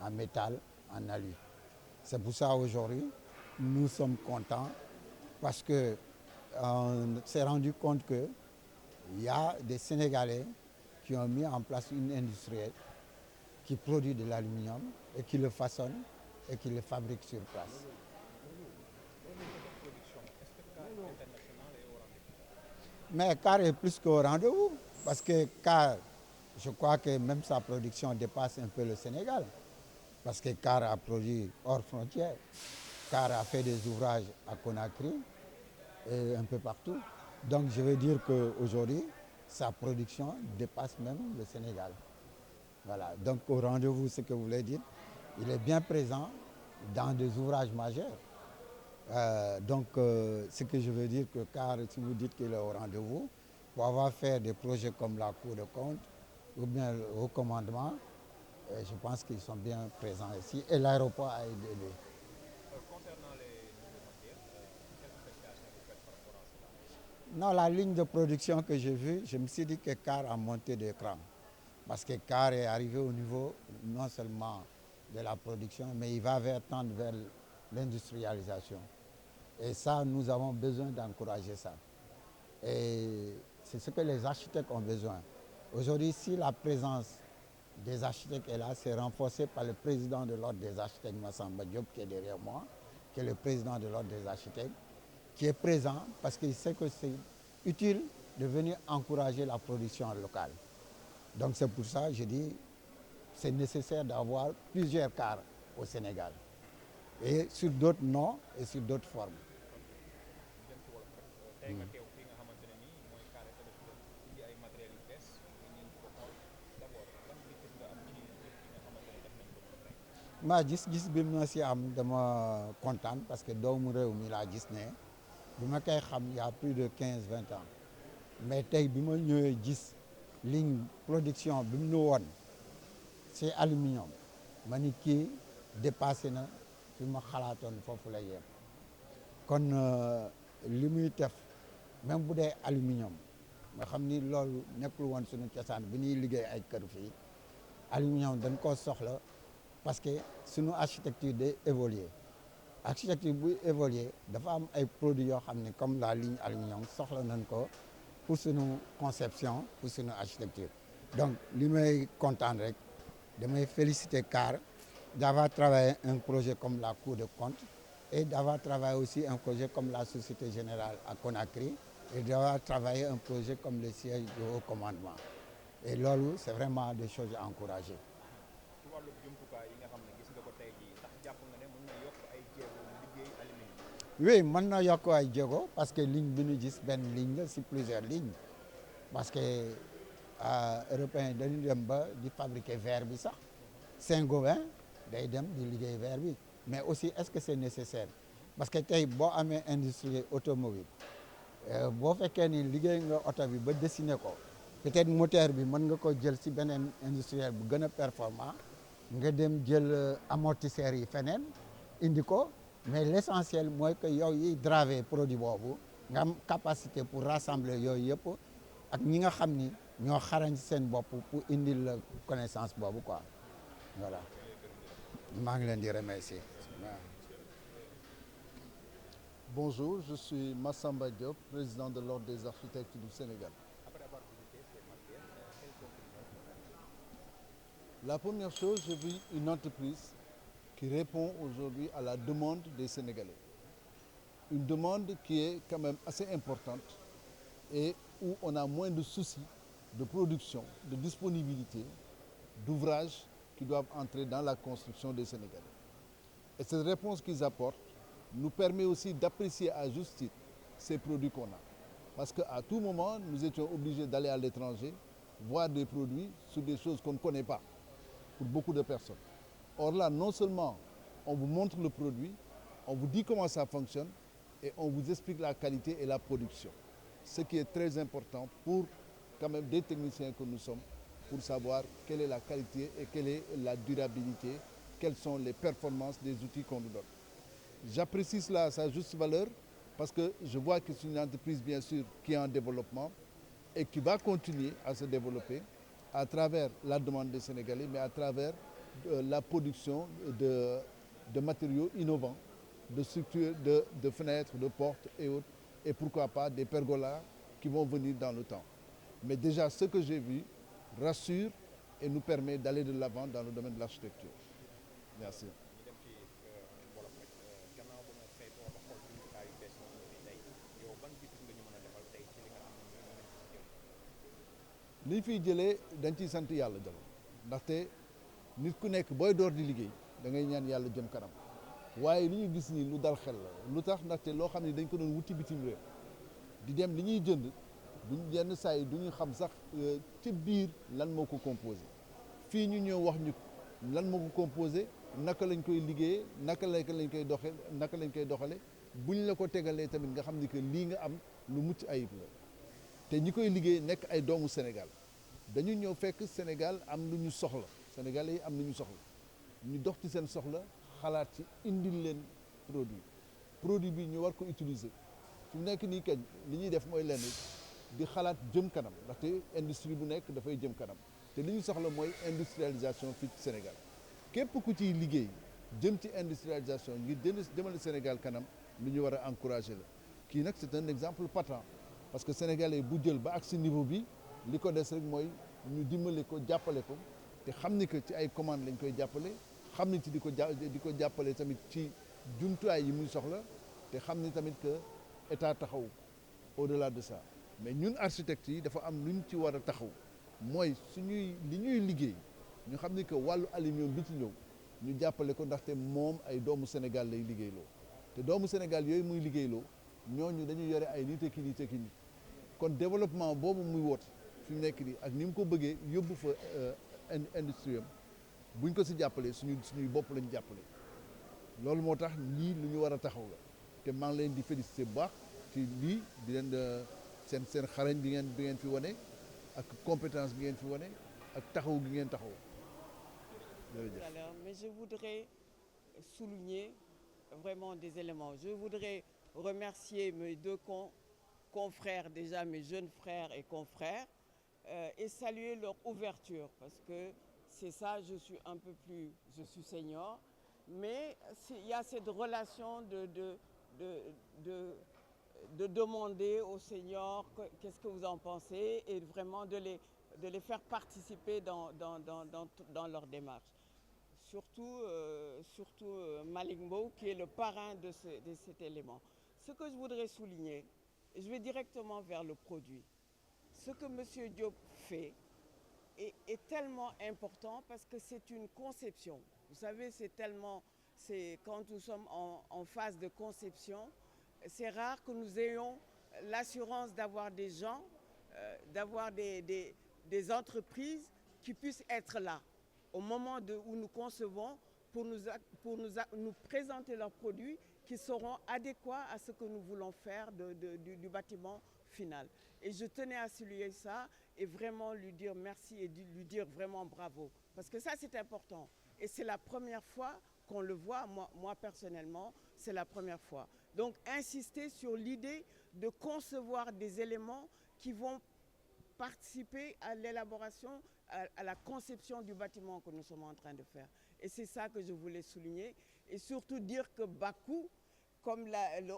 en métal, en alu. C'est pour ça aujourd'hui, nous sommes contents parce qu'on s'est rendu compte qu'il y a des Sénégalais qui ont mis en place une industrie qui produit de l'aluminium et qui le façonne et qui le fabrique sur place. Mais CAR est plus qu'au rendez-vous, parce que CAR, je crois que même sa production dépasse un peu le Sénégal, parce que CAR a produit hors frontières, CAR a fait des ouvrages à Conakry et un peu partout. Donc je veux dire qu'aujourd'hui, sa production dépasse même le Sénégal. Voilà, donc au rendez-vous, ce que vous voulez dire, il est bien présent dans des ouvrages majeurs. Ce que je veux dire que CAR, si vous dites qu'il est au rendez-vous, pour avoir fait des projets comme la Cour de compte ou bien le Haut Commandement, je pense qu'ils sont bien présents ici et l'aéroport a aidé. Concernant les nouveaux matières, quelle appréciation vous faites par rapport à cela? Non, la ligne de production que j'ai vue, je me suis dit que CAR a monté de cran. Parce que CAR est arrivé au niveau non seulement de la production, mais il va tendre vers l'industrialisation. Et ça, nous avons besoin d'encourager ça. Et c'est ce que les architectes ont besoin. Aujourd'hui, si la présence des architectes est là, c'est renforcé par le président de l'Ordre des architectes, Massamba Diop, qui est derrière moi, qui est le président de l'Ordre des architectes, qui est présent parce qu'il sait que c'est utile de venir encourager la production locale. Donc c'est pour ça que je dis c'est nécessaire d'avoir plusieurs CAR au Sénégal. Et sur d'autres noms et sur d'autres formes. tey nga teew fii nga xamante ne nii mooy carré Sénégal indi ay matériels yu bees nga ñëw ko xool d'abord ban gis nga am ci jëf yi nga xamante ne def nañ ko noonu tey. maa gis bi ma si am dama kontaan parce que doomu réew mi laa gis ne bi ma koy xam y a plus de 15-20 ans mais tey bi ma ñëwee gis ligne production bi mu nu woon c'est aluminium ma ni kii dépassé na fi ma xalaatoon foofu la yem kon li muy def même bu dee aluminium nga xam ni loolu nekkul woon suñu cosaan bi ñuy liggéey ay kër fii aluminium dañ koo soxla parce que suñu architecture day évoluer architecture buy évoluer dafa am ay produits yoo xam ne comme la ligne aluminium soxla nañ ko pour suñu conception pour suñu architecture donc li may kontaan rek damay féliciter CAR d'avoir travaillé un projet comme la Cour des comptes et d'avoir travaillé aussi un projet comme la Société Générale à Conakry et d'avoir travaillé un projet comme le siège du haut commandement et loolu c'est vraiment des choses à encourager. ci wàllu jumtukaay yi nga xam ne gis nga ko tey jii ndax jàpp nga ne mën na yokk ay jéego liggéey aluminium. Oui mën na yokk ay jéego parce que ligne bi ñu gis benn ligne la si plusieurs lignes parce que européens yi dañu dem ba di fabriquer verre bi sax Saint-Gobain day dem di liggéey verre bi mais aussi est-ce que c'est nécessaire parce que tey boo amee industrie automobile boo fekkee ni liggéey nga oto bi ba dessiné ko peut-être moteur bi mën nga ko jël si beneen industriel bu gën a performant nga dem jël amortisseurs yi feneen indi ko mais l'essentiel mooy que yow yiy draver produit boobu nga am capacité pour rassembler yooyu yëpp ak ñi nga xam ni ñoo xarañ seen bopp pour indil la connaissance boobu quoi voilà maa ngi leen di remercier. Bonjour, je suis Massamba Diop, président de l'Ordre des architectes du Sénégal. Après avoir visité ces matériels, quelles conclusions vous avez tirées? La première chose, j'ai vu une entreprise qui répond aujourd'hui à la demande des Sénégalais. Une demande qui est quand même assez importante et où on a moins de soucis de production, de disponibilité, d'ouvrages qui doivent entrer dans la construction des Sénégalais. Et cette réponse qu'ils apportent nous permet aussi d'apprécier à juste titre ces produits qu'on a. Parce qu'à tout moment, nous étions obligés d'aller à l'étranger, voir des produits sur des choses qu'on ne connaît pas pour beaucoup de personnes. Or là, non seulement on vous montre le produit, on vous dit comment ça fonctionne et on vous explique la qualité et la production. Ce qui est très important pour quand même des techniciens que nous sommes, pour savoir quelle est la qualité et quelle est la durabilité, quelles sont les performances des outils qu'on nous donne. J'apprécie cela à sa juste valeur parce que je vois que c'est une entreprise bien sûr qui est en développement et qui va continuer à se développer à travers la demande des Sénégalais, mais à travers la production de matériaux innovants, de structures, de fenêtres, de portes et autres, et pourquoi pas des pergolas qui vont venir dans le temps. Mais déjà, ce que j'ai vu rassure et nous permet d'aller de l'avant dans le domaine de l'architecture. Merci. ñu dem ci wolof rek gannaaw ba nga saytoo ba xool jumtukaay yu bees yi fi tey yow ban gis nga ñu mën a defal tey ci li nga xam ne moom lañ ci jël. li ñu fiy jëlee dañ ciy sant yàlla jël ndaxte nit ku nekk booy door di liggéey da ngay ñaan yàlla jëm kanam waaye li ñu gis nii lu dal xel la lu tax ndaxte loo xam ne dañ ko doon wuti bitim réew di dem li ñuy jënd duñ yenn saa yi du ñu xam sax ci biir lan moo ko composé fii ñu ñëw wax ñu lan moo ko composé naka lañ koy liggéeyee naka lañ koy doxee naka lañ koy doxale buñ la ko tegalee tamit nga xam ni que lii nga am lu mucc ayib la te ñi koy liggéey nekk ay doomu Sénégal dañu ñëw fekk Sénégal am lu ñu soxla Sénégalais yi am lu ñu soxla ñu dox ci seen soxla xalaat ci indil leen produit bi ñu war ko utiliser fi mu nekk nii kañ li ñuy def mooy lenn di xalaat jëm kanam ndaxte industrie bu nekk dafay jëm kanam te li ñu soxla mooy industrialisation fii ci Sénégal képp ku ciy liggéey jëm ci industrialisation ngir jëmale Sénégal kanam lu ñu war a encourager la kii nag c'est un exemple patent parce que sénégalais bu jël ba ak si niveau bi li ko des rek mooy ñu dimbale ko jàppale ko te xam ni que ci ay commande lañ koy jàppale xam ni ci di ko jàppale tamit ci jumtuwaay yi muy soxla te xam ni tamit que état taxaw au-delà de ça mais ñun architectes yi dafa am lu ñu ci war a taxaw mooy li ñuy liggéey ñu xam ni que wàllu aluminium bi ci ñëw ñu jàppale ko ndaxte moom ay doomu Sénégal lay liggéeyloo te doomu Sénégal yooyu muy liggéeyloo ñooñu dañuy yore ay nit ki nit ki nit kon développement boobu muy woote fi mu nekk nii ak ni mu ko bëggee yóbbu fa industrie am buñ ko si jàppalee suñuy bopp lañ jàppale loolu moo tax lii lu ñu war a taxaw la te maa ngi leen di féliciter bu baax ci lii di leen seen xarañ bi ngeen fi wane ak compétence bi ngeen fi wane ak taxaw gi ngeen taxaw jërëjëf. Alors, mais je voudrais souligner vraiment des éléments. Je voudrais remercier mes deux confrères, déjà mes jeunes frères et confrères, et saluer leur ouverture, parce que c'est ça, je suis senior, mais il y a cette relation de demander aux seniors qu'est-ce que vous en pensez, et vraiment de les faire participer dans leur démarche. Surtout Malick Mbow, qui est le parrain de cet élément. Ce que je voudrais souligner, et je vais directement vers le produit, ce que M. Diop fait est tellement important parce que c'est une conception. Vous savez, quand nous sommes en phase de conception, c'est rare que nous ayons l'assurance d'avoir des gens, d'avoir des entreprises qui puissent être là au moment où nous concevons pour nous présenter leurs produits qui seront adéquats à ce que nous voulons faire du bâtiment final. Et je tenais à saluer ça et vraiment lui dire merci et lui dire vraiment bravo. Parce que ça, c'est important. Et c'est la première fois qu'on le voit, moi personnellement, c'est la première fois. Donc, insister sur l'idée de concevoir des éléments qui vont participer à l'élaboration, à la conception du bâtiment que nous sommes en train de faire. Et c'est ça que je voulais souligner. Et surtout dire que Bakou, comme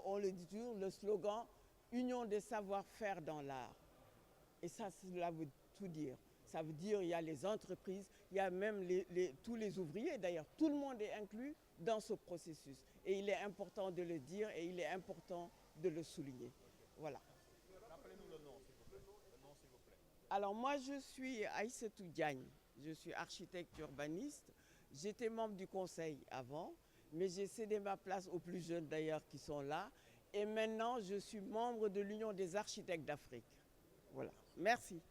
on le dit toujours, le slogan « Union des savoir-faire dans l'art ». Et ça, cela veut tout dire. Ça veut dire qu'il y a les entreprises, il y a même tous les ouvriers d'ailleurs. Tout le monde est inclus dans ce processus. Et il est important de le dire et il est important de le souligner. Voilà. Rappelez-nous le nom, s'il vous plaît. Le nom, s'il vous plaît. Alors moi, je suis Aïssatou Diagne. Je suis architecte urbaniste. J'étais membre du conseil avant, mais j'ai cédé ma place aux plus jeunes d'ailleurs qui sont là. Et maintenant, je suis membre de l'Union des architectes d'Afrique. Voilà. Merci.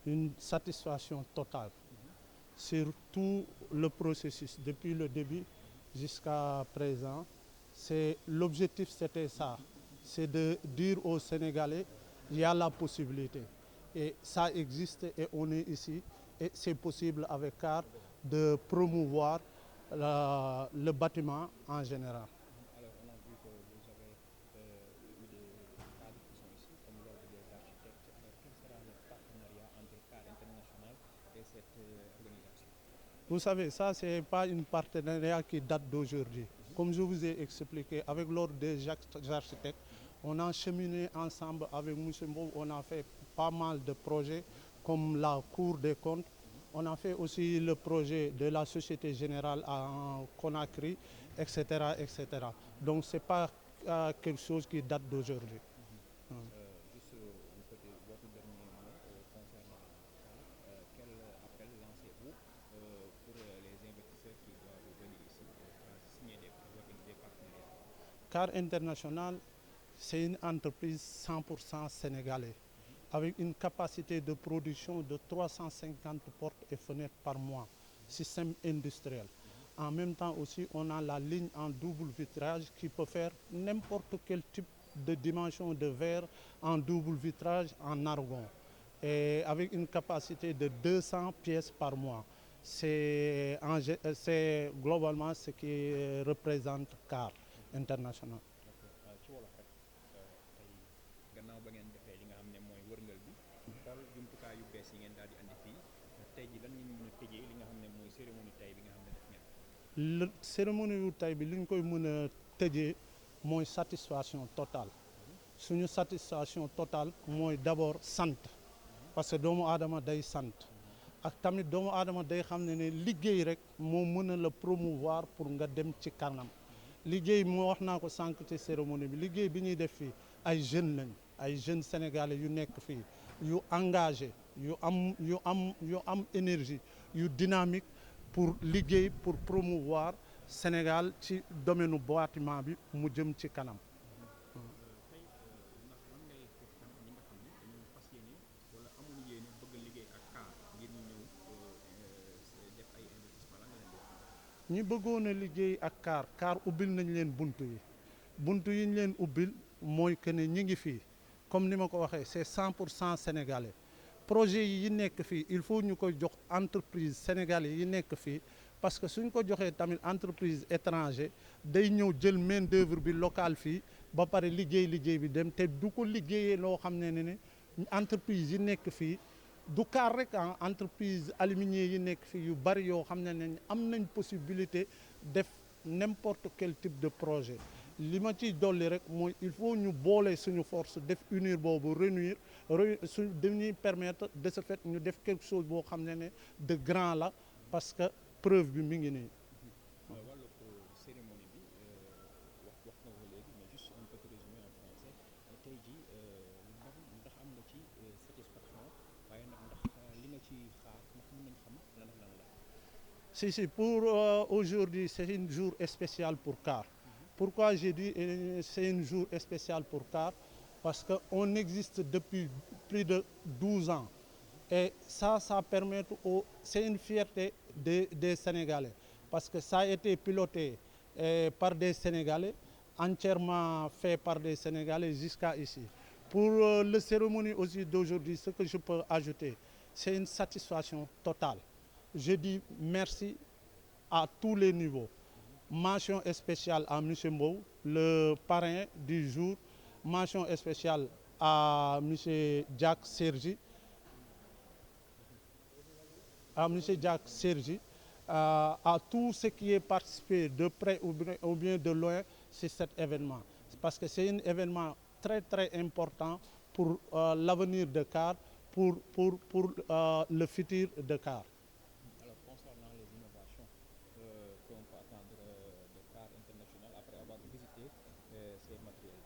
Une satisfaction totale sur tout le processus depuis le début jusqu'à présent. L'objectif, c'était ça, c'est de dire aux Sénégalais, il y a la possibilité. Et ça existe et on est ici. Et c'est possible avec CAR de promouvoir le bâtiment en général. Alors, on a vu que vous avez eu des cadres qui sont ici, comme l'Ordre des architectes. Alors, quel sera le partenariat entre CAR International et cette organisation? Vous savez, ça, ce n'est pas un partenariat qui date d'aujourd'hui. Comme je vous ai expliqué, avec l'Ordre des architectes, on a cheminé ensemble avec M. Mbow, on a fait pas mal de projets comme la Cour des comptes. On a fait aussi le projet de la Société Générale en Conakry, etc. etc. Donc ce n'est pas quelque chose qui date d'aujourd'hui. Juste votre dernier mot concernant ça, quel appel lancez-vous pour les investisseurs qui doivent venir ici signer des partenariats? CAR International, c'est une entreprise 100% sénégalaise, avec une capacité de production de 350 portes et fenêtres par mois, système industriel. En même temps aussi, on a la ligne en double vitrage qui peut faire n'importe quel type de dimension de verre en double vitrage en argon, et avec une capacité de 200 pièces par mois. C'est globalement ce qui représente CAR International. gannaaw ba ngeen defee li nga xam ne mooy wërngal bi xool jumtukaay yu bees yi ngeen daal di andi fii tey ji lan ngeen mën a tëjee li nga xam ne mooy cérémonie tey bi nga xam ne def ngeen. Cérémonie yu tey bi li ñu koy mën a tëjee mooy satisfaction totale suñu satisfaction totale mooy d'abord sant parce que doomu aadama day sant ak tamit doomu aadama day xam ne liggéey rek moo mën a la promouvoir pour nga dem ci kanam liggéey moo wax naa ko sànq ci cérémonie bi liggéey bi ñuy def fii ay jeunes lañ ay jeunes sénégalais yu nekk fii yu engagé yu am énergie yu dynamique pour liggéey pour promouvoir Sénégal ci domaine bâtiment bi mu jëm ci kanam. ñi bëggoon a liggéey ak CAR ubbil nañ leen buntu yi ñu leen ubbil mooy que ne ñi ngi fii comme ni ma ko waxee c'est 100% sénégalais projet yi nekk fii il faut ñu koy jox entreprise sénégalais yi nekk fii parce que suñ ko joxee tamit entreprise étranger day ñëw jël main d'œuvre bi locale fii ba pare liggéey bi dem te du ko liggéeyee loo xam ne entreprise yi nekk fii du CAR rek entreprise aluminier yi nekk fii yu bari yoo xam ne am nañ possibilité def n'importe quel type de projet li ma ciy dolli rek mooy il faut ñu boole suñu force def unir boobu réunir su dañuy permettre de ce fait ñu def quelque chose boo xam ne de grand la parce que preuve bi mi ngi nii. wàllu cérémonie bi wax nga ko léegi mais juste un petit résumé en français tey jii ndax am nga ci satisfaction waaye nag ndax li nga ci xaar ndax mën nañ xam lan la. Si pour aujourd'hui c'est un jour spécial pour CAR. Pourquoi j'ai dit c'est un jour spécial pour CAR? Parce qu'on existe depuis plus de 12 ans. Et ça permet c'est une fierté des Sénégalais. Parce que ça a été piloté par des Sénégalais, entièrement fait par des Sénégalais jusqu'à ici. Pour la cérémonie aussi d'aujourd'hui, ce que je peux ajouter, c'est une satisfaction totale. Je dis merci à tous les niveaux. Mention spéciale à M. Mbow, le parrain du jour. Mention spéciale à M. Jacques Sergi. À tout ce qui est participé de près ou bien de loin sur cet événement. Parce que c'est un événement très très important pour l'avenir de CAR, pour le futur de CAR. Alors concernant les innovations qu'on peut attendre de CAR International après avoir visité ces matériels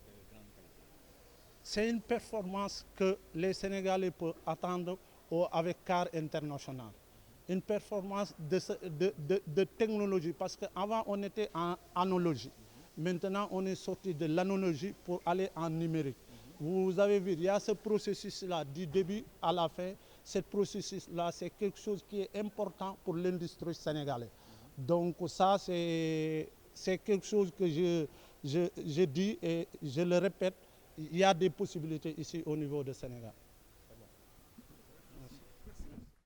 de grande qualité. C'est une performance que les Sénégalais peuvent attendre avec CAR International. Une performance de technologie, parce qu'avant on était en analogie. Maintenant on est sorti de l'analogie pour aller en numérique. Vous avez vu, il y a ce processus-là du début à la fin. Ce processus-là, c'est quelque chose qui est important pour l'industrie sénégalaise. Donc ça, c'est quelque chose que je dis et je le répète, il y a des possibilités ici au niveau du Sénégal.